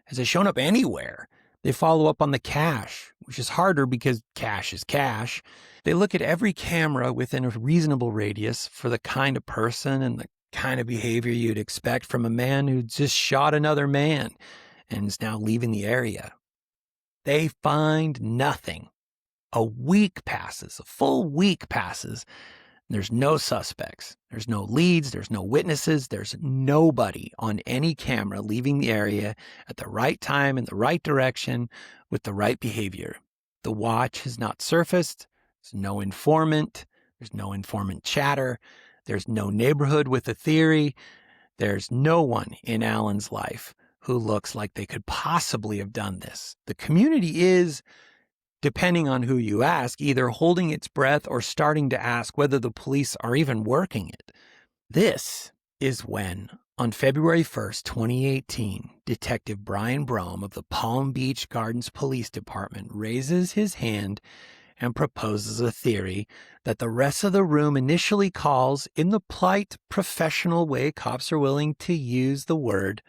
Has it shown up anywhere? They follow up on the cash, which is harder because cash is cash. They look at every camera within a reasonable radius for the kind of person and the kind of behavior you'd expect from a man who just shot another man and is now leaving the area. They find nothing. A week passes, a full week passes. There's no suspects. There's no leads. There's no witnesses. There's nobody on any camera leaving the area at the right time in the right direction with the right behavior. The watch has not surfaced. There's no informant. There's no informant chatter. There's no neighborhood with a theory. There's no one in Alan's life who looks like they could possibly have done this. The community is, depending on who you ask, either holding its breath or starting to ask whether the police are even working it. This is when, on February 1st, 2018, Detective Brian Brome of the Palm Beach Gardens Police Department raises his hand and proposes a theory that the rest of the room initially calls, in the polite, professional way cops are willing to use the word,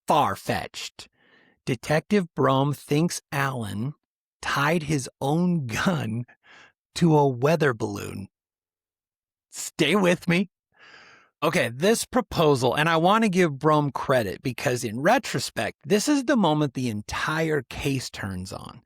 far-fetched. Detective Brome thinks Alan tied his own gun to a weather balloon. Stay with me. Okay, this proposal, and I want to give Brome credit because in retrospect, this is the moment the entire case turns on.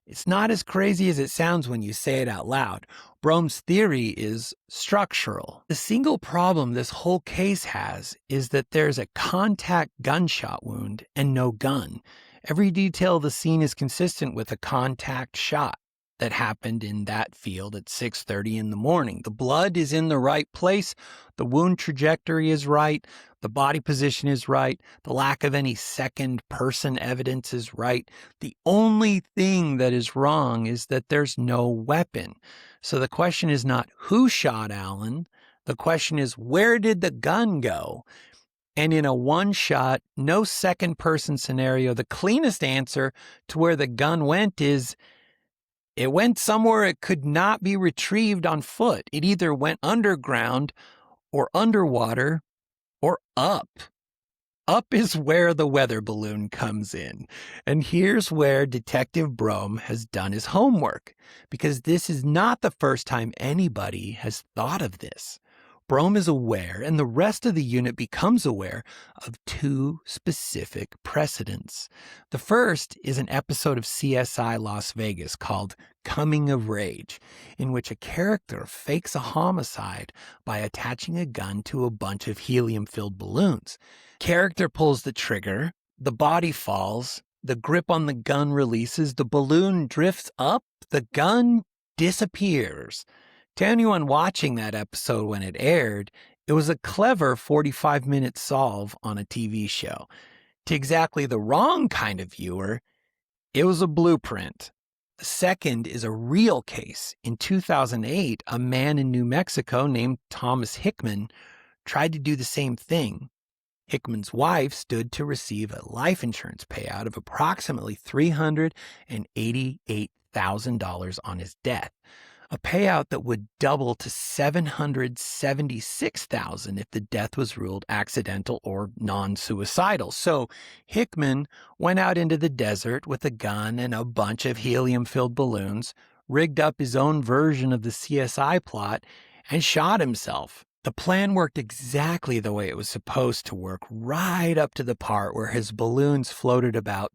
It's not as crazy as it sounds when you say it out loud. Brome's theory is structural. The single problem this whole case has is that there's a contact gunshot wound and no gun. Every detail of the scene is consistent with a contact shot that happened in that field at 6:30 in the morning. The blood is in the right place. The wound trajectory is right. The body position is right. The lack of any second person evidence is right. The only thing that is wrong is that there's no weapon. So the question is not who shot Alan. The question is, where did the gun go? And in a one-shot, no second-person scenario, the cleanest answer to where the gun went is it went somewhere it could not be retrieved on foot. It either went underground or underwater or up. up is where the weather balloon comes in. And here's where Detective Brome has done his homework, because this is not the first time anybody has thought of this. Brome is aware, and the rest of the unit becomes aware of two specific precedents. The first is an episode of CSI Las Vegas called Coming of Rage, in which a character fakes a homicide by attaching a gun to a bunch of helium-filled balloons. Character pulls the trigger, the body falls, the grip on the gun releases, the balloon drifts up, the gun disappears. To anyone watching that episode when it aired, it was a clever 45-minute solve on a TV show. To exactly the wrong kind of viewer, it was a blueprint. The second is a real case. In 2008, a man in New Mexico named Thomas Hickman tried to do the same thing. Hickman's wife stood to receive a life insurance payout of approximately $388,000 on his death. A payout that would double to $776,000 if the death was ruled accidental or non-suicidal. So Hickman went out into the desert with a gun and a bunch of helium-filled balloons, rigged up his own version of the CSI plot, and shot himself. The plan worked exactly the way it was supposed to work, right up to the part where his balloons floated about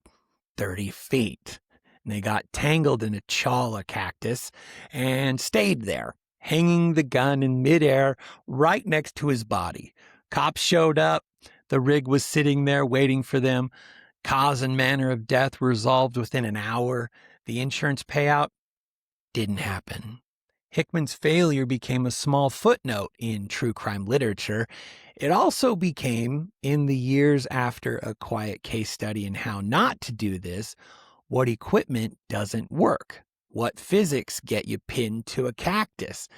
30 feet. And they got tangled in a chala cactus and stayed there, hanging the gun in midair right next to his body. Cops showed up. The rig was sitting there waiting for them. Cause and manner of death were resolved within an hour. The insurance payout didn't happen. Hickman's failure became a small footnote in true crime literature. It also became, in the years after A Quiet Case Study in How Not to Do This, what equipment doesn't work, what physics get you pinned to a cactus,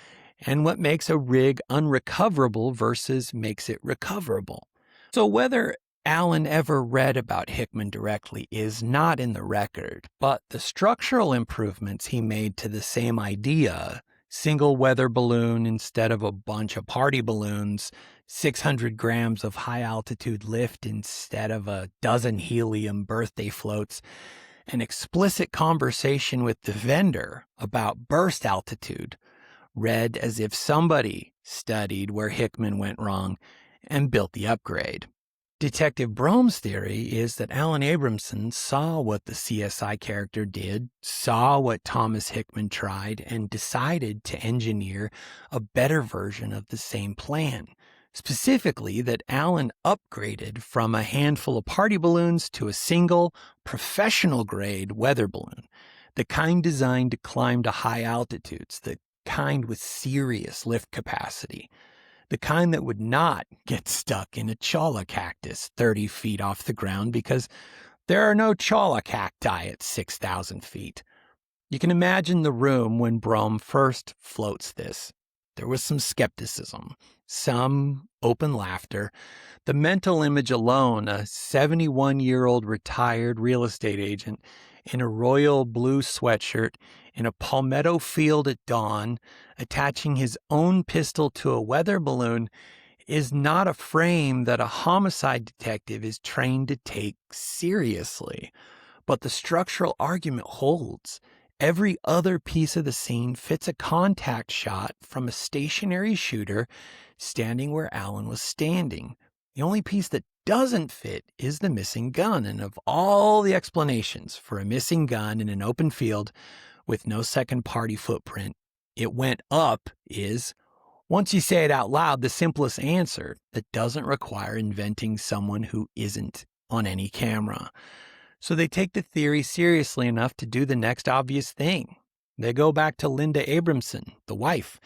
and what makes a rig unrecoverable versus makes it recoverable. So whether Alan ever read about Hickman directly is not in the record, but the structural improvements he made to the same idea, single weather balloon instead of a bunch of party balloons, 600 grams of high-altitude lift instead of a dozen helium birthday floats, an explicit conversation with the vendor about burst altitude, read as if somebody studied where Hickman went wrong and built the upgrade. Detective Brome's theory is that Alan Abrahamson saw what the CSI character did, saw what Thomas Hickman tried, and decided to engineer a better version of the same plan. Specifically, that Alan upgraded from a handful of party balloons to a single, professional-grade weather balloon, the kind designed to climb to high altitudes, the kind with serious lift capacity, the kind that would not get stuck in a chala cactus 30 feet off the ground because there are no chala cacti at 6,000 feet. You can imagine the room when Brome first floats this. There was some skepticism, some open laughter. The mental image alone, a 71-year-old retired real estate agent in a royal blue sweatshirt in a palmetto field at dawn, attaching his own pistol to a weather balloon, is not a frame that a homicide detective is trained to take seriously. But the structural argument holds. Every other piece of the scene fits a contact shot from a stationary shooter standing where Alan was standing. The only piece that doesn't fit is the missing gun. And of all the explanations for a missing gun in an open field with no second party footprint, it went up is, once you say it out loud, the simplest answer that doesn't require inventing someone who isn't on any camera. So they take the theory seriously enough to do the next obvious thing. They go back to Linda Abrahamson, the wife,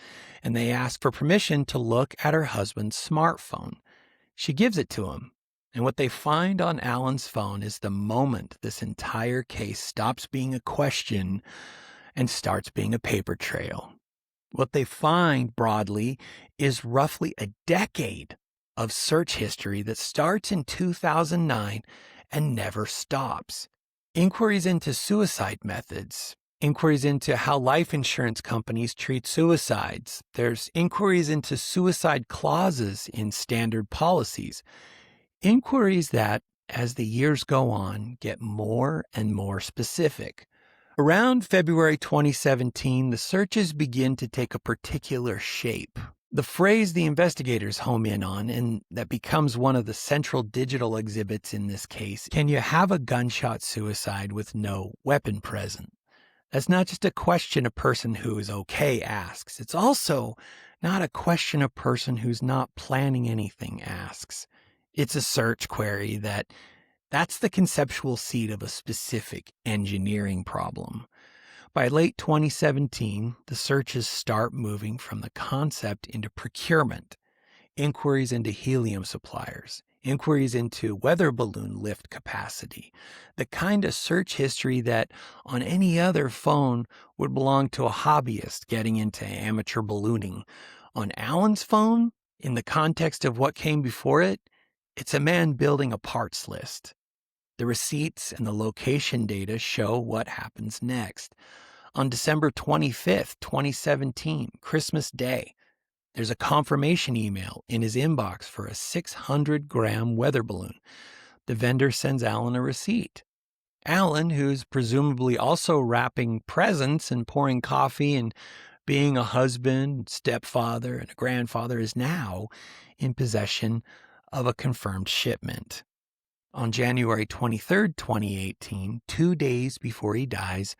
and they ask for permission to look at her husband's smartphone. She gives it to him, and what they find on Alan's phone is the moment this entire case stops being a question and starts being a paper trail. What they find, broadly, is roughly a decade of search history that starts in 2009 and never stops. Inquiries into suicide methods, inquiries into how life insurance companies treat suicides. There's inquiries into suicide clauses in standard policies, Inquiries that, as the years go on, get more and more specific. Around February 2017, the searches begin to take a particular shape. The phrase the investigators home in on, and that becomes one of the central digital exhibits in this case, can you have a gunshot suicide with no weapon present? That's not just a question a person who is okay asks. It's also not a question a person who's not planning anything asks. It's a search query that's the conceptual seed of a specific engineering problem. By late 2017, the searches start moving from the concept into procurement, inquiries into helium suppliers, inquiries into weather balloon lift capacity, the kind of search history that on any other phone would belong to a hobbyist getting into amateur ballooning. On Alan's phone, in the context of what came before it, it's a man building a parts list. The receipts and the location data show what happens next. On December 25th, 2017, Christmas Day, there's a confirmation email in his inbox for a 600-gram weather balloon. The vendor sends Alan a receipt. Alan, who's presumably also wrapping presents and pouring coffee and being a husband, stepfather, and a grandfather, is now in possession of a confirmed shipment. On January 23rd, 2018, 2 days before he dies,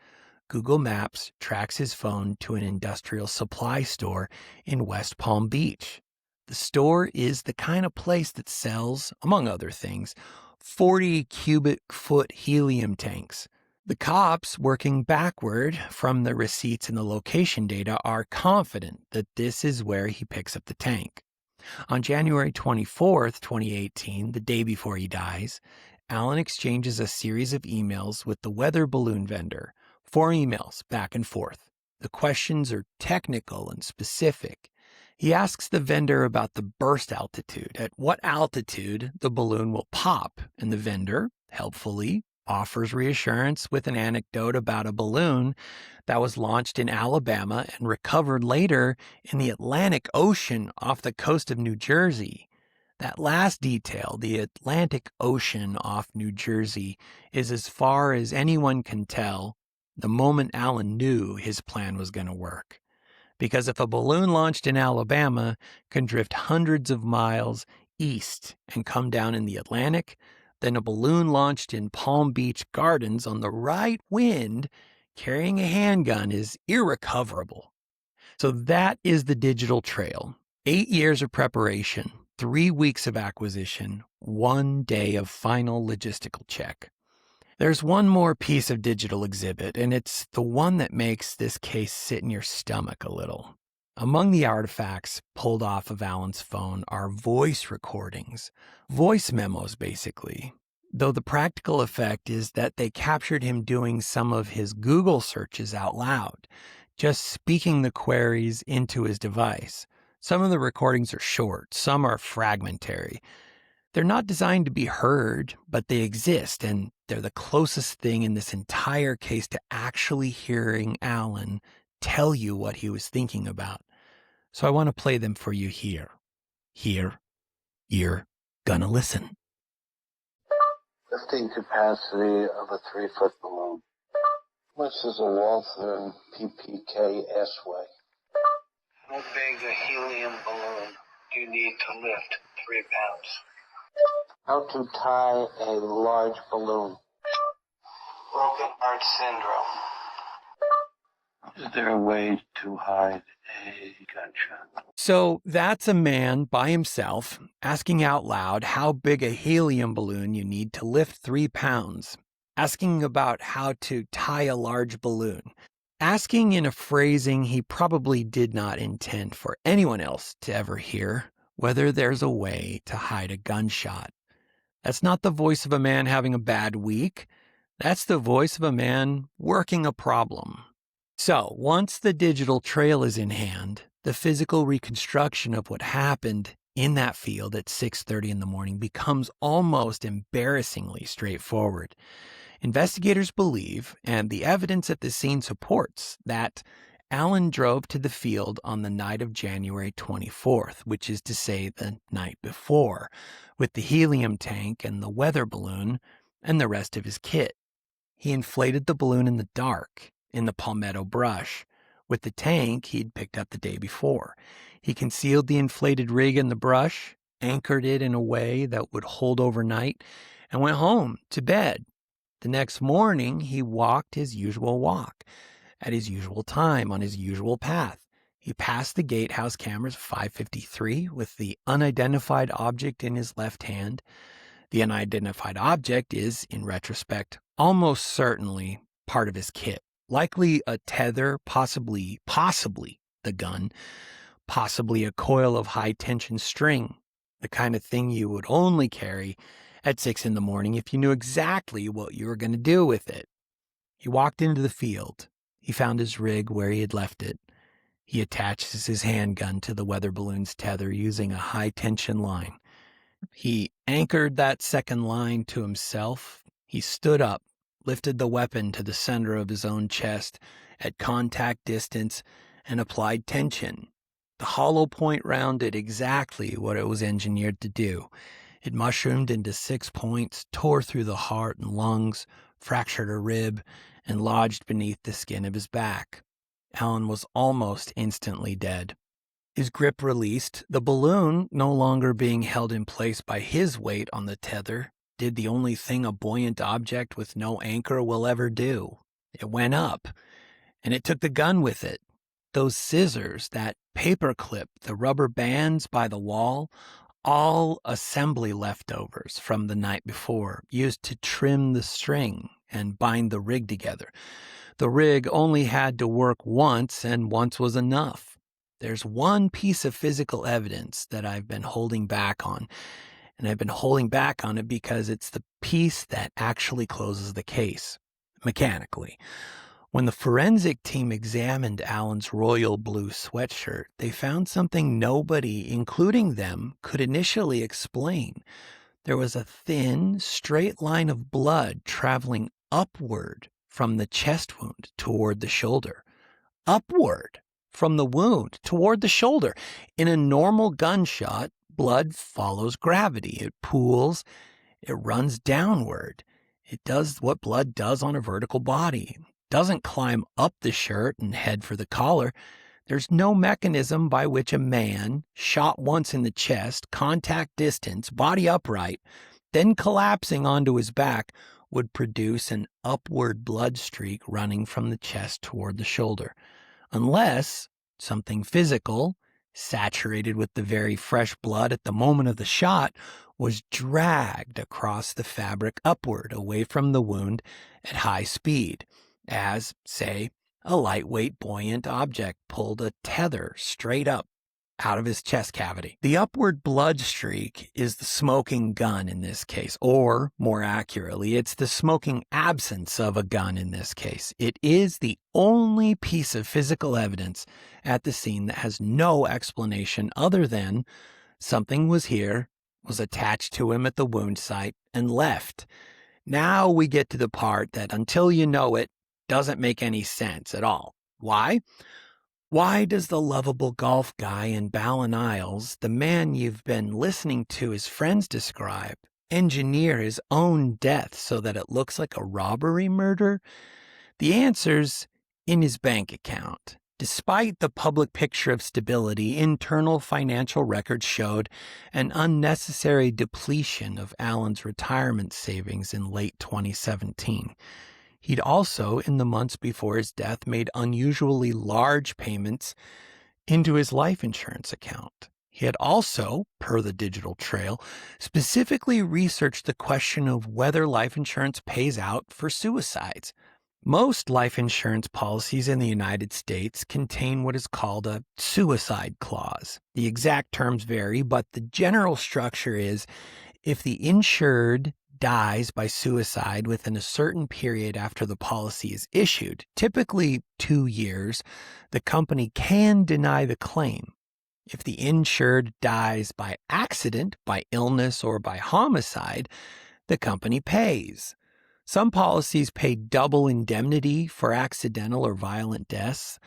Google Maps tracks his phone to an industrial supply store in West Palm Beach. The store is the kind of place that sells, among other things, 40 cubic foot helium tanks. The cops, working backward from the receipts and the location data, are confident that this is where he picks up the tank. On January 24th, 2018, the day before he dies, Alan exchanges a series of emails with the weather balloon vendor. 4 emails back and forth. The questions are technical and specific. He asks the vendor about the burst altitude, at what altitude the balloon will pop, and the vendor, helpfully, offers reassurance with an anecdote about a balloon that was launched in Alabama and recovered later in the Atlantic Ocean off the coast of New Jersey. That last detail, the Atlantic Ocean off New Jersey, is as far as anyone can tell the moment Alan knew his plan was going to work. Because if a balloon launched in Alabama can drift hundreds of miles east and come down in the Atlantic, then a balloon launched in Palm Beach Gardens on the right wind carrying a handgun is irrecoverable. So that is the digital trail. 8 years of preparation, 3 weeks of acquisition, 1 day of final logistical check. There's one more piece of digital exhibit, and it's the one that makes this case sit in your stomach a little. Among the artifacts pulled off of Alan's phone are voice recordings, voice memos basically, though the practical effect is that they captured him doing some of his Google searches out loud, just speaking the queries into his device. Some of the recordings are short, some are fragmentary. They're not designed to be heard, but they exist, and they're the closest thing in this entire case to actually hearing Alan tell you what he was thinking about. So I want to play them for you here. Here, you're gonna listen. Lifting capacity of a 3-foot balloon. How much does a Walther PPK S-weigh? How big a helium balloon do you need to lift 3 pounds? How to tie a large balloon. Broken heart syndrome. Is there a way to hide a gunshot? So that's a man by himself asking out loud how big a helium balloon you need to lift 3 pounds, asking about how to tie a large balloon, asking in a phrasing he probably did not intend for anyone else to ever hear, whether there's a way to hide a gunshot. That's not the voice of a man having a bad week. That's the voice of a man working a problem. So once the digital trail is in hand, the physical reconstruction of what happened in that field at 6:30 in the morning becomes almost embarrassingly straightforward. Investigators believe, and the evidence at the scene supports, that Alan drove to the field on the night of January 24th, which is to say the night before, with the helium tank and the weather balloon and the rest of his kit. He inflated the balloon in the dark, in the palmetto brush, with the tank he'd picked up the day before. He concealed the inflated rig in the brush, anchored it in a way that would hold overnight, and went home to bed. The next morning, he walked his usual walk, at his usual time, on his usual path. He passed the gatehouse cameras 5:53 with the unidentified object in his left hand. The unidentified object is, in retrospect, almost certainly part of his kit. Likely a tether, possibly the gun, possibly a coil of high-tension string, the kind of thing you would only carry at 6 in the morning if you knew exactly what you were going to do with it. He walked into the field. He found his rig where he had left it. He attaches his handgun to the weather balloon's tether using a high-tension line. He anchored that second line to himself. He stood up, lifted the weapon to the center of his own chest at contact distance, and applied tension. The hollow point round did exactly what it was engineered to do. It mushroomed into 6 points, tore through the heart and lungs, fractured a rib, and lodged beneath the skin of his back. Alan was almost instantly dead. His grip released, the balloon, no longer being held in place by his weight on the tether, did the only thing a buoyant object with no anchor will ever do. It went up, and it took the gun with it. Those scissors, that paper clip, the rubber bands by the wall, all assembly leftovers from the night before, used to trim the string and bind the rig together. The rig only had to work once, and once was enough. There's one piece of physical evidence that I've been holding back on, and I've been holding back on it because it's the piece that actually closes the case, mechanically. When the forensic team examined Alan's royal blue sweatshirt, they found something nobody, including them, could initially explain. There was a thin, straight line of blood traveling upward from the chest wound toward the shoulder. Upward from the wound toward the shoulder. In a normal gunshot, blood follows gravity. It pools, it runs downward. It does what blood does on a vertical body. It doesn't climb up the shirt and head for the collar. There's no mechanism by which a man, shot once in the chest, contact distance, body upright, then collapsing onto his back, would produce an upward blood streak running from the chest toward the shoulder. Unless something physical, saturated with the very fresh blood at the moment of the shot, was dragged across the fabric upward, away from the wound at high speed, as, say, a lightweight buoyant object pulled a tether straight up out of his chest cavity. The upward blood streak is the smoking gun in this case, or more accurately, it's the smoking absence of a gun in this case. It is the only piece of physical evidence at the scene that has no explanation other than something was here, was attached to him at the wound site, and left. Now we get to the part that, until you know it, doesn't make any sense at all. Why? Why does the lovable golf guy in Ballin Isles, the man you've been listening to his friends describe, engineer his own death so that it looks like a robbery murder? The answer's in his bank account. Despite the public picture of stability, internal financial records showed an unnecessary depletion of Alan's retirement savings in late 2017. He'd also, in the months before his death, made unusually large payments into his life insurance account. He had also, per the digital trail, specifically researched the question of whether life insurance pays out for suicides. Most life insurance policies in the United States contain what is called a suicide clause. The exact terms vary, but the general structure is if the insured dies by suicide within a certain period after the policy is issued, typically 2 years, the company can deny the claim. If the insured dies by accident, by illness, or by homicide, the company pays. Some policies pay double indemnity for accidental or violent deaths.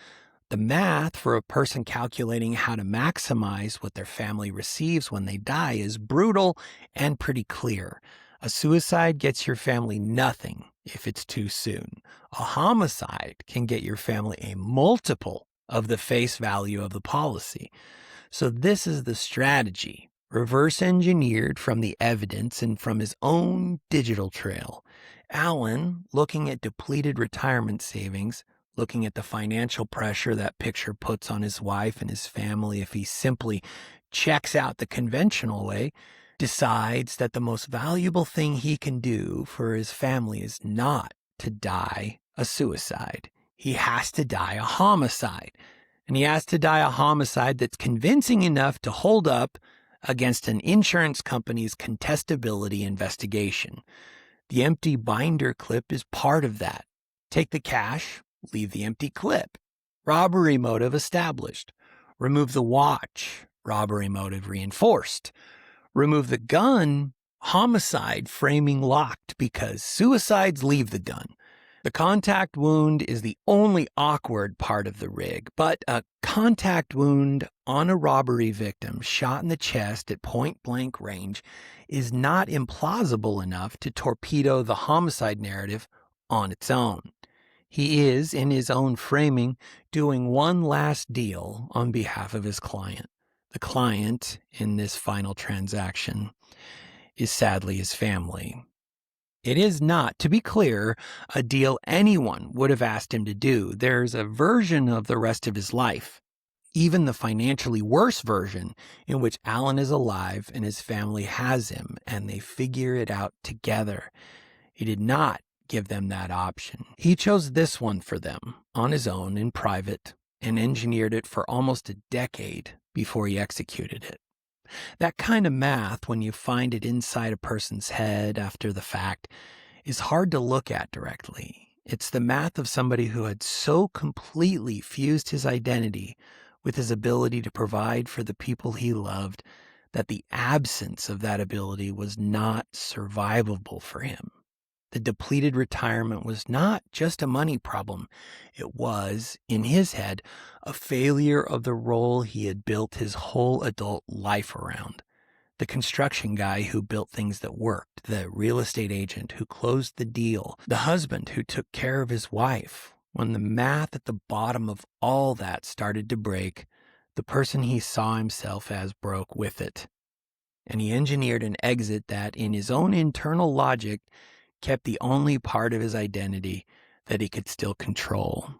The math for a person calculating how to maximize what their family receives when they die is brutal and pretty clear. A suicide gets your family nothing if it's too soon. A homicide can get your family a multiple of the face value of the policy. So this is the strategy, reverse engineered from the evidence and from his own digital trail. Alan, looking at depleted retirement savings, looking at the financial pressure that picture puts on his wife and his family if he simply checks out the conventional way, decides that the most valuable thing he can do for his family is not to die a suicide. He has to die a homicide. And he has to die a homicide that's convincing enough to hold up against an insurance company's contestability investigation. The empty binder clip is part of that. Take the cash, leave the empty clip. Robbery motive established. Remove the watch. Robbery motive reinforced. Remove the gun. Homicide framing locked because suicides leave the gun. The contact wound is the only awkward part of the rig, but a contact wound on a robbery victim shot in the chest at point-blank range is not implausible enough to torpedo the homicide narrative on its own. He is, in his own framing, doing one last deal on behalf of his client. The client, in this final transaction, is sadly his family. It is not, to be clear, a deal anyone would have asked him to do. There's a version of the rest of his life, even the financially worse version, in which Alan is alive and his family has him, and they figure it out together. He did not give them that option. He chose this one for them, on his own, in private, and engineered it for almost a decade before he executed it. That kind of math, when you find it inside a person's head after the fact, is hard to look at directly. It's the math of somebody who had so completely fused his identity with his ability to provide for the people he loved that the absence of that ability was not survivable for him. The depleted retirement was not just a money problem. It was, in his head, a failure of the role he had built his whole adult life around. The construction guy who built things that worked, the real estate agent who closed the deal, the husband who took care of his wife. When the math at the bottom of all that started to break, the person he saw himself as broke with it. And he engineered an exit that, in his own internal logic, kept the only part of his identity that he could still control,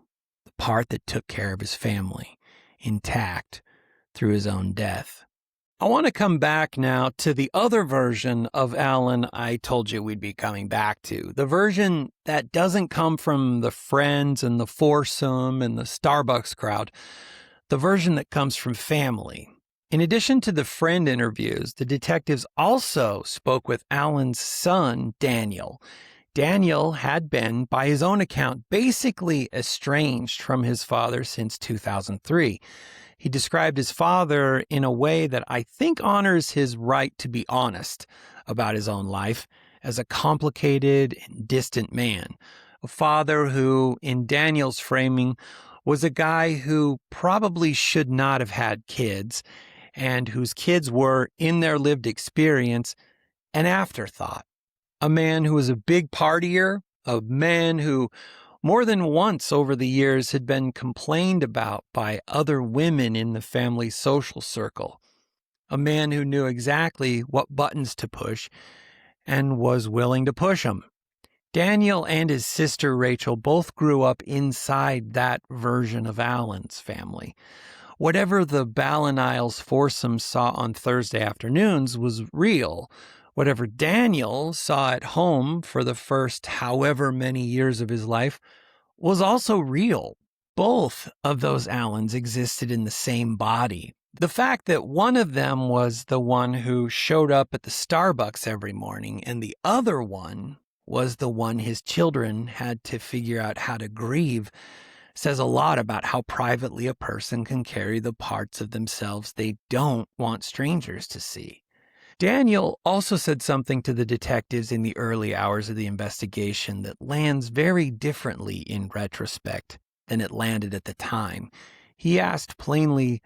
the part that took care of his family, intact through his own death. I want to come back now to the other version of Alan I told you we'd be coming back to, the version that doesn't come from the friends and the foursome and the Starbucks crowd, the version that comes from family. In addition to the friend interviews, the detectives also spoke with Alan's son, Daniel. Daniel had been, by his own account, basically estranged from his father since 2003. He described his father in a way that I think honors his right to be honest about his own life as a complicated and distant man. A father who, in Daniel's framing, was a guy who probably should not have had kids, and whose kids were, in their lived experience, an afterthought. A man who was a big partier, a man who more than once over the years had been complained about by other women in the family social circle. A man who knew exactly what buttons to push and was willing to push them. Daniel and his sister Rachel both grew up inside that version of Alan's family. Whatever the Balliniles foursome saw on Thursday afternoons was real. Whatever Daniel saw at home for the first however many years of his life was also real. Both of those Allens existed in the same body. The fact that one of them was the one who showed up at the Starbucks every morning and the other one was the one his children had to figure out how to grieve says a lot about how privately a person can carry the parts of themselves they don't want strangers to see. Daniel also said something to the detectives in the early hours of the investigation that lands very differently in retrospect than it landed at the time. He asked plainly,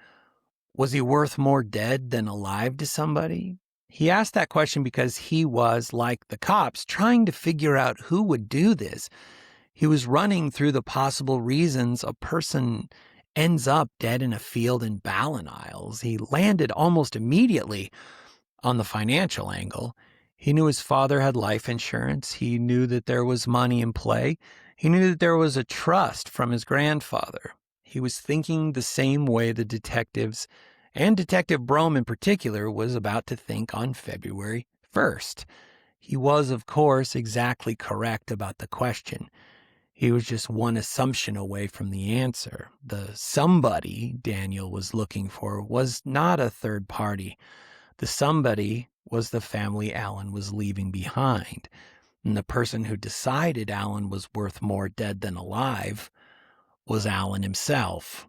was he worth more dead than alive to somebody? He asked that question because he was, like the cops, trying to figure out who would do this. He was running through the possible reasons a person ends up dead in a field in Ballin Isles. He landed almost immediately on the financial angle. He knew his father had life insurance. He knew that there was money in play. He knew that there was a trust from his grandfather. He was thinking the same way the detectives, and Detective Brome in particular, was about to think on February 1st. He was, of course, exactly correct about the question. He was just one assumption away from the answer. The somebody Daniel was looking for was not a third party. The somebody was the family Alan was leaving behind. And the person who decided Alan was worth more dead than alive was Alan himself.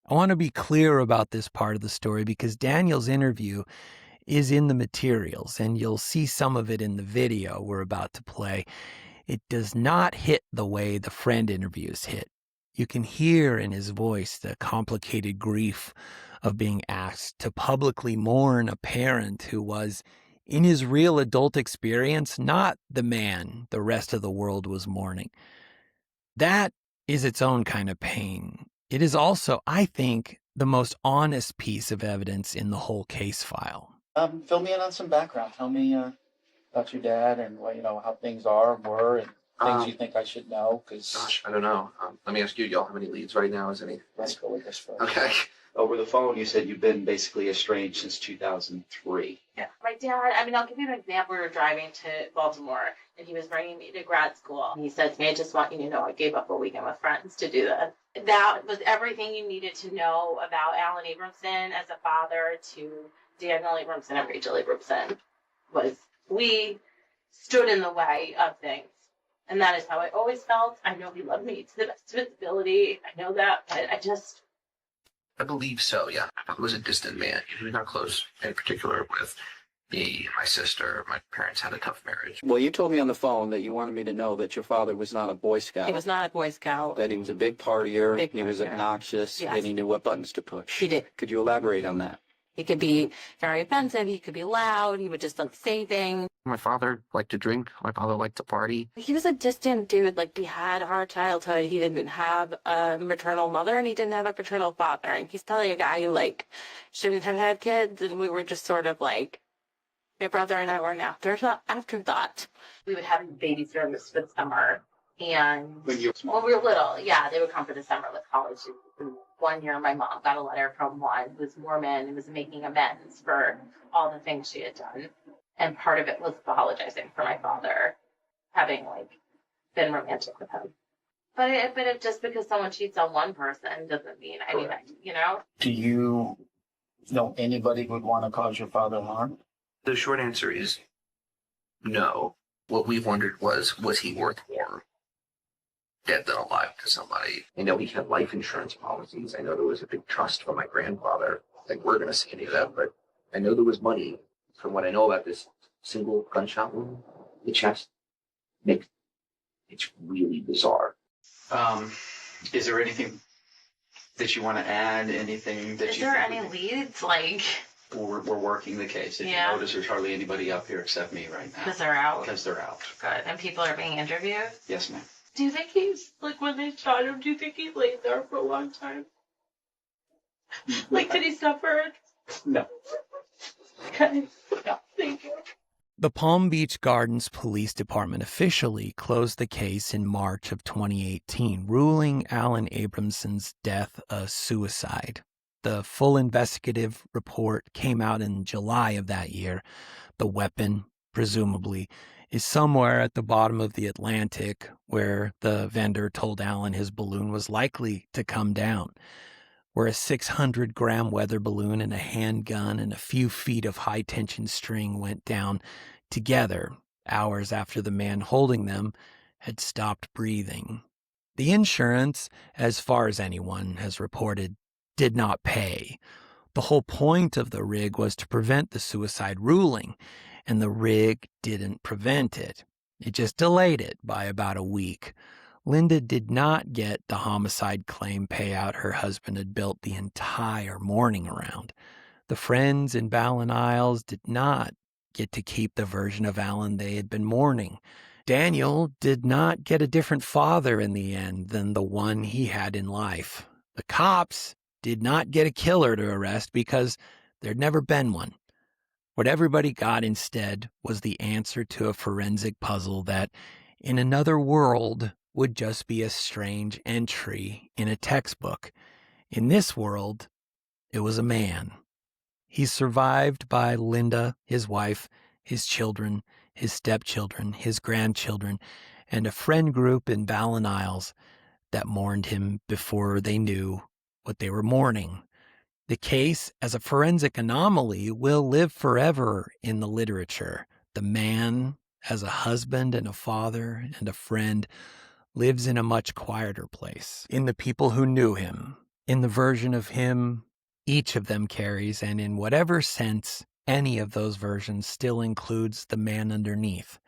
I want to be clear about this part of the story because Daniel's interview is in the materials, and you'll see some of it in the video we're about to play. It does not hit the way the friend interviews hit. You can hear in his voice the complicated grief of being asked to publicly mourn a parent who was, in his real adult experience, not the man the rest of the world was mourning. That is its own kind of pain. It is also, I think, the most honest piece of evidence in the whole case file. Fill me in on some background. Tell me about your dad and how things were, and things you think I should know. Gosh, I don't know. Let me ask you, y'all have any leads right now? Is any? Let's go with this first. Okay. Over the phone, you said you've been basically estranged since 2003. Yeah. My dad, I'll give you an example. We were driving to Baltimore, and he was bringing me to grad school. And he said to me, I just want you to know I gave up a weekend with friends to do this. That was everything you needed to know about Alan Abrahamson as a father to Daniel Abrahamson and Rachel Abrahamson. Was we stood in the way of things. And that is how I always felt. I know he loved me to the best of his ability. I know that, but I believe so, yeah. I was a distant man. He was not close, in particular with me, my sister. My parents had a tough marriage. Well, you told me on the phone that you wanted me to know that your father was not a Boy Scout. He was not a Boy Scout. That he was a big partier, he was obnoxious, Yes. and he knew what buttons to push. He did. Could you elaborate on that? He could be very offensive. He could be loud. He would just say things. My father liked to drink. My father liked to party. He was a distant dude. Like, he had a hard childhood. He didn't have a maternal mother, and he didn't have a paternal father. And he's telling a guy who, shouldn't have had kids, and we were just sort of like, my brother and I were an afterthought. We would have babies during the summer. And when we were little, yeah, they would come for the summer with college. One year, my mom got a letter from one who was Mormon and was making amends for all the things she had done. And part of it was apologizing for my father having, been romantic with him. But just because someone cheats on one person doesn't mean, Do you know anybody who would want to cause your father harm? The short answer is no. What we wondered was he worth more dead than alive to somebody? I know he had life insurance policies. I know there was a big trust from my grandfather. We're going to see any of that, but I know there was money. From what I know about this single gunshot wound in the chest, it's really bizarre. Is there anything that you want to add? Anything that Is there any leads? We're working the case. If you notice, there's hardly anybody up here except me right now. Because they're out? Because they're out. Good. And people are being interviewed? Yes, ma'am. Do you think he's, when they shot him, do you think he laid there for a long time? Did he suffer? No. Okay. No, thank you. The Palm Beach Gardens Police Department officially closed the case in March of 2018, ruling Alan Abrahamson's death a suicide. The full investigative report came out in July of that year. The weapon, presumably, is somewhere at the bottom of the Atlantic, where the vendor told Alan his balloon was likely to come down, where a 600-gram weather balloon and a handgun and a few feet of high-tension string went down together hours after the man holding them had stopped breathing. The insurance, as far as anyone has reported, did not pay. The whole point of the rig was to prevent the suicide ruling, and the rig didn't prevent it. It just delayed it by about a week. Linda did not get the homicide claim payout her husband had built the entire morning around. The friends in Ballin Isles did not get to keep the version of Alan they had been mourning. Daniel did not get a different father in the end than the one he had in life. The cops did not get a killer to arrest because there'd never been one. What everybody got instead was the answer to a forensic puzzle that, in another world, would just be a strange entry in a textbook. In this world, it was a man. He's survived by Linda, his wife, his children, his stepchildren, his grandchildren, and a friend group in Ballin Isles that mourned him before they knew what they were mourning. The case, as a forensic anomaly, will live forever in the literature. The man, as a husband and a father and a friend, lives in a much quieter place. In the people who knew him, in the version of him each of them carries, and in whatever sense any of those versions still includes the man underneath.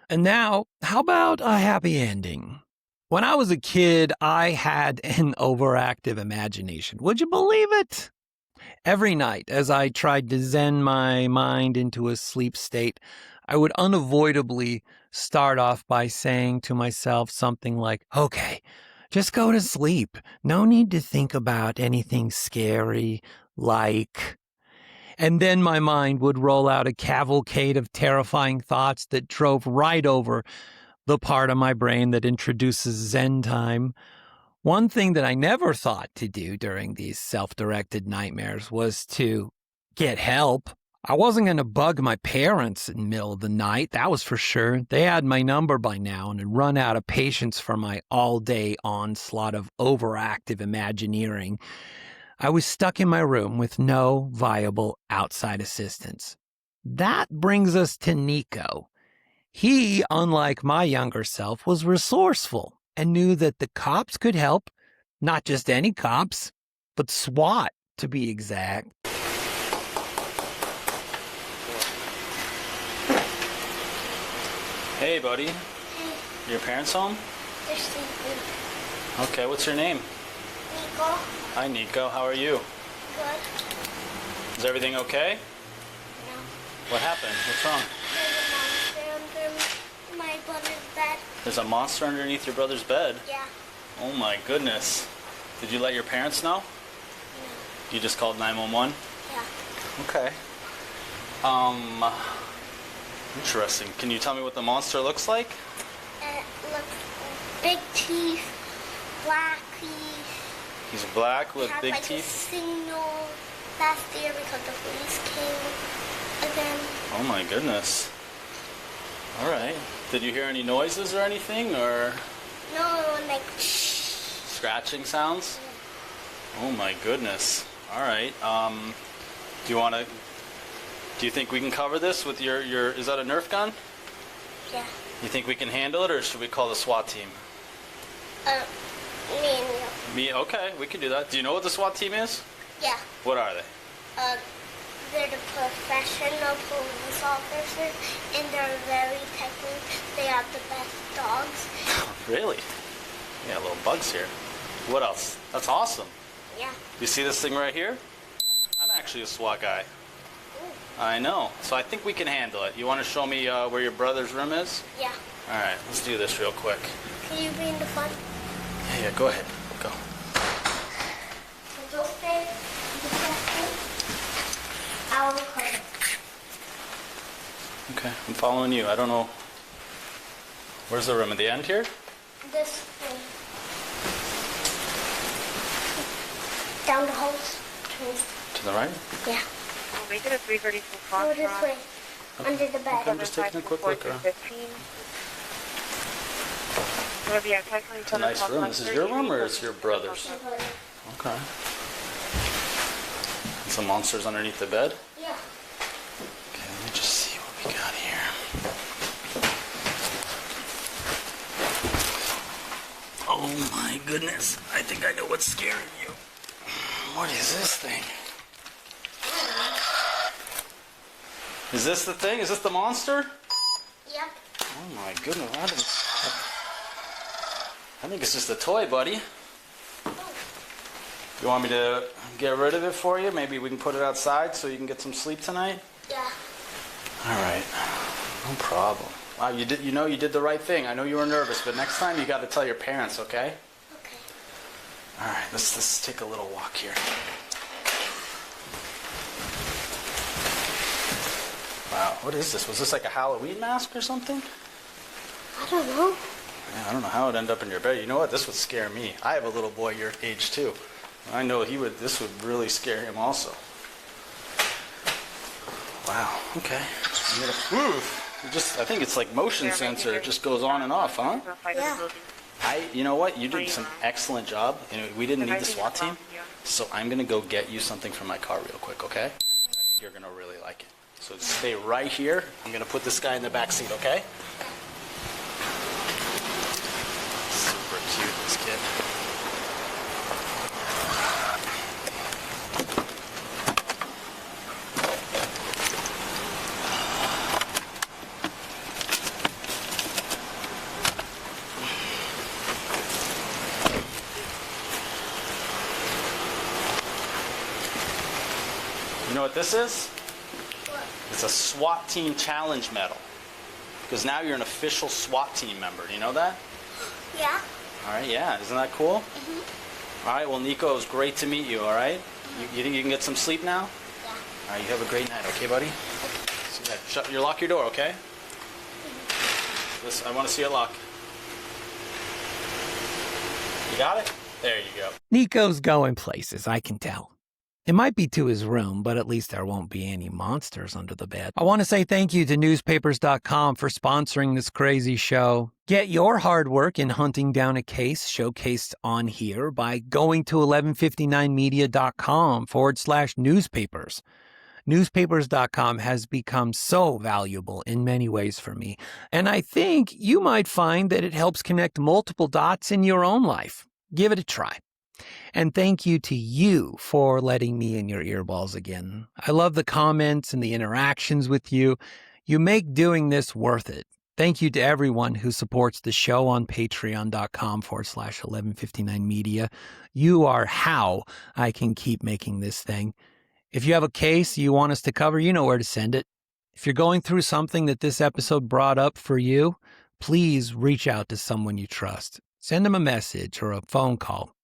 And now, how about a happy ending? When I was a kid, I had an overactive imagination. Would you believe it? Every night, as I tried to zen my mind into a sleep state, I would unavoidably start off by saying to myself something like, okay, just go to sleep. No need to think about anything scary, like... And then my mind would roll out a cavalcade of terrifying thoughts that drove right over the part of my brain that introduces Zen time. One thing that I never thought to do during these self-directed nightmares was to get help. I wasn't going to bug my parents in the middle of the night, that was for sure. They had my number by now and had run out of patience for my all-day onslaught of overactive imagineering. I was stuck in my room with no viable outside assistance. That brings us to Nico. He, unlike my younger self, was resourceful and knew that the cops could help. Not just any cops, but SWAT, to be exact. Hey, buddy. Hey. Your parents home? They're sleeping. Okay, what's your name? Nico. Hi, Nico. How are you? Good. Is everything okay? No. What happened? What's wrong? There's a monster under my brother's bed. There's a monster underneath your brother's bed? Yeah. Oh, my goodness. Did you let your parents know? No. You just called 911? Yeah. Okay. Interesting. Can you tell me what the monster looks like? It looks big teeth, black teeth. He's black with It has big like teeth? A signal last year because the police came again. Oh my goodness. All right. Did you hear any noises or anything, or No, like scratching sounds? Oh my goodness. All right. Do you think we can cover this with your is that a Nerf gun? Yeah. You think we can handle it, or should we call the SWAT team? Me and you. Me? Okay, we can do that. Do you know what the SWAT team is? Yeah. What are they? They're the professional police officers, and they're very technical. They are the best dogs. Really? Yeah, little bugs here. What else? That's awesome. Yeah. You see this thing right here? I'm actually a SWAT guy. I know. So I think we can handle it. You want to show me where your brother's room is? Yeah. All right, let's do this real quick. Can you be in the front? Yeah, go ahead. Go. So just stay. I will come. Okay, I'm following you. I don't know. Where's the room? At the end here? This way. Down the hose. To the right? Yeah. We'll make it a 3:32 Go this way. Under the bed. Okay, I'm just taking a quick look around. It's a nice room. This is your room or is your brother's? Okay. Some monsters underneath the bed? Yeah. Okay, let me just see what we got here. Oh my goodness. I think I know what's scaring you. What is this thing? Is this the thing? Is this the monster? Yep. Oh my goodness. I think it's just a toy, buddy. You want me to get rid of it for you? Maybe we can put it outside so you can get some sleep tonight? Yeah. All right. No problem. Wow, you did the right thing. I know you were nervous, but next time you got to tell your parents, okay? Okay. All right, let's take a little walk here. Wow, what is this? Was this like a Halloween mask or something? I don't know. Yeah, I don't know how it ended up in your bed. You know what? This would scare me. I have a little boy your age too. I know this would really scare him also. Wow, okay. I think it's like motion sensor. It just goes on and off, huh? Yeah. You know what? You did some excellent job. We didn't need the SWAT team, so I'm gonna go get you something from my car real quick, okay? I think you're gonna really like it. So just stay right here. I'm gonna put this guy in the back seat, okay? Super cute, this kid. You know what this is? It's a SWAT team challenge medal. Because now you're an official SWAT team member. Do you know that? Yeah. All right, yeah. Isn't that cool? Mm-hmm. All right, well, Nico, it was great to meet you, all right? You think you can get some sleep now? Yeah. All right, you have a great night, okay, buddy? See you. Lock your door, okay? Listen, I want to see it lock. You got it? There you go. Nico's going places, I can tell. It might be to his room, but at least there won't be any monsters under the bed. I want to say thank you to newspapers.com for sponsoring this crazy show. Get your hard work in hunting down a case showcased on here by going to 1159media.com/newspapers. Newspapers.com has become so valuable in many ways for me, and I think you might find that it helps connect multiple dots in your own life. Give it a try. And thank you to you for letting me in your earballs again. I love the comments and the interactions with you. You make doing this worth it. Thank you to everyone who supports the show on patreon.com/1159media. You are how I can keep making this thing. If you have a case you want us to cover, you know where to send it. If you're going through something that this episode brought up for you, please reach out to someone you trust. Send them a message or a phone call.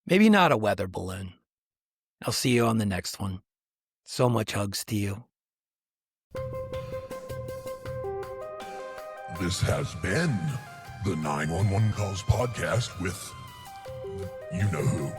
Maybe not a weather balloon. I'll see you on the next one. So much hugs to you. This has been the 911 Calls podcast with you know who.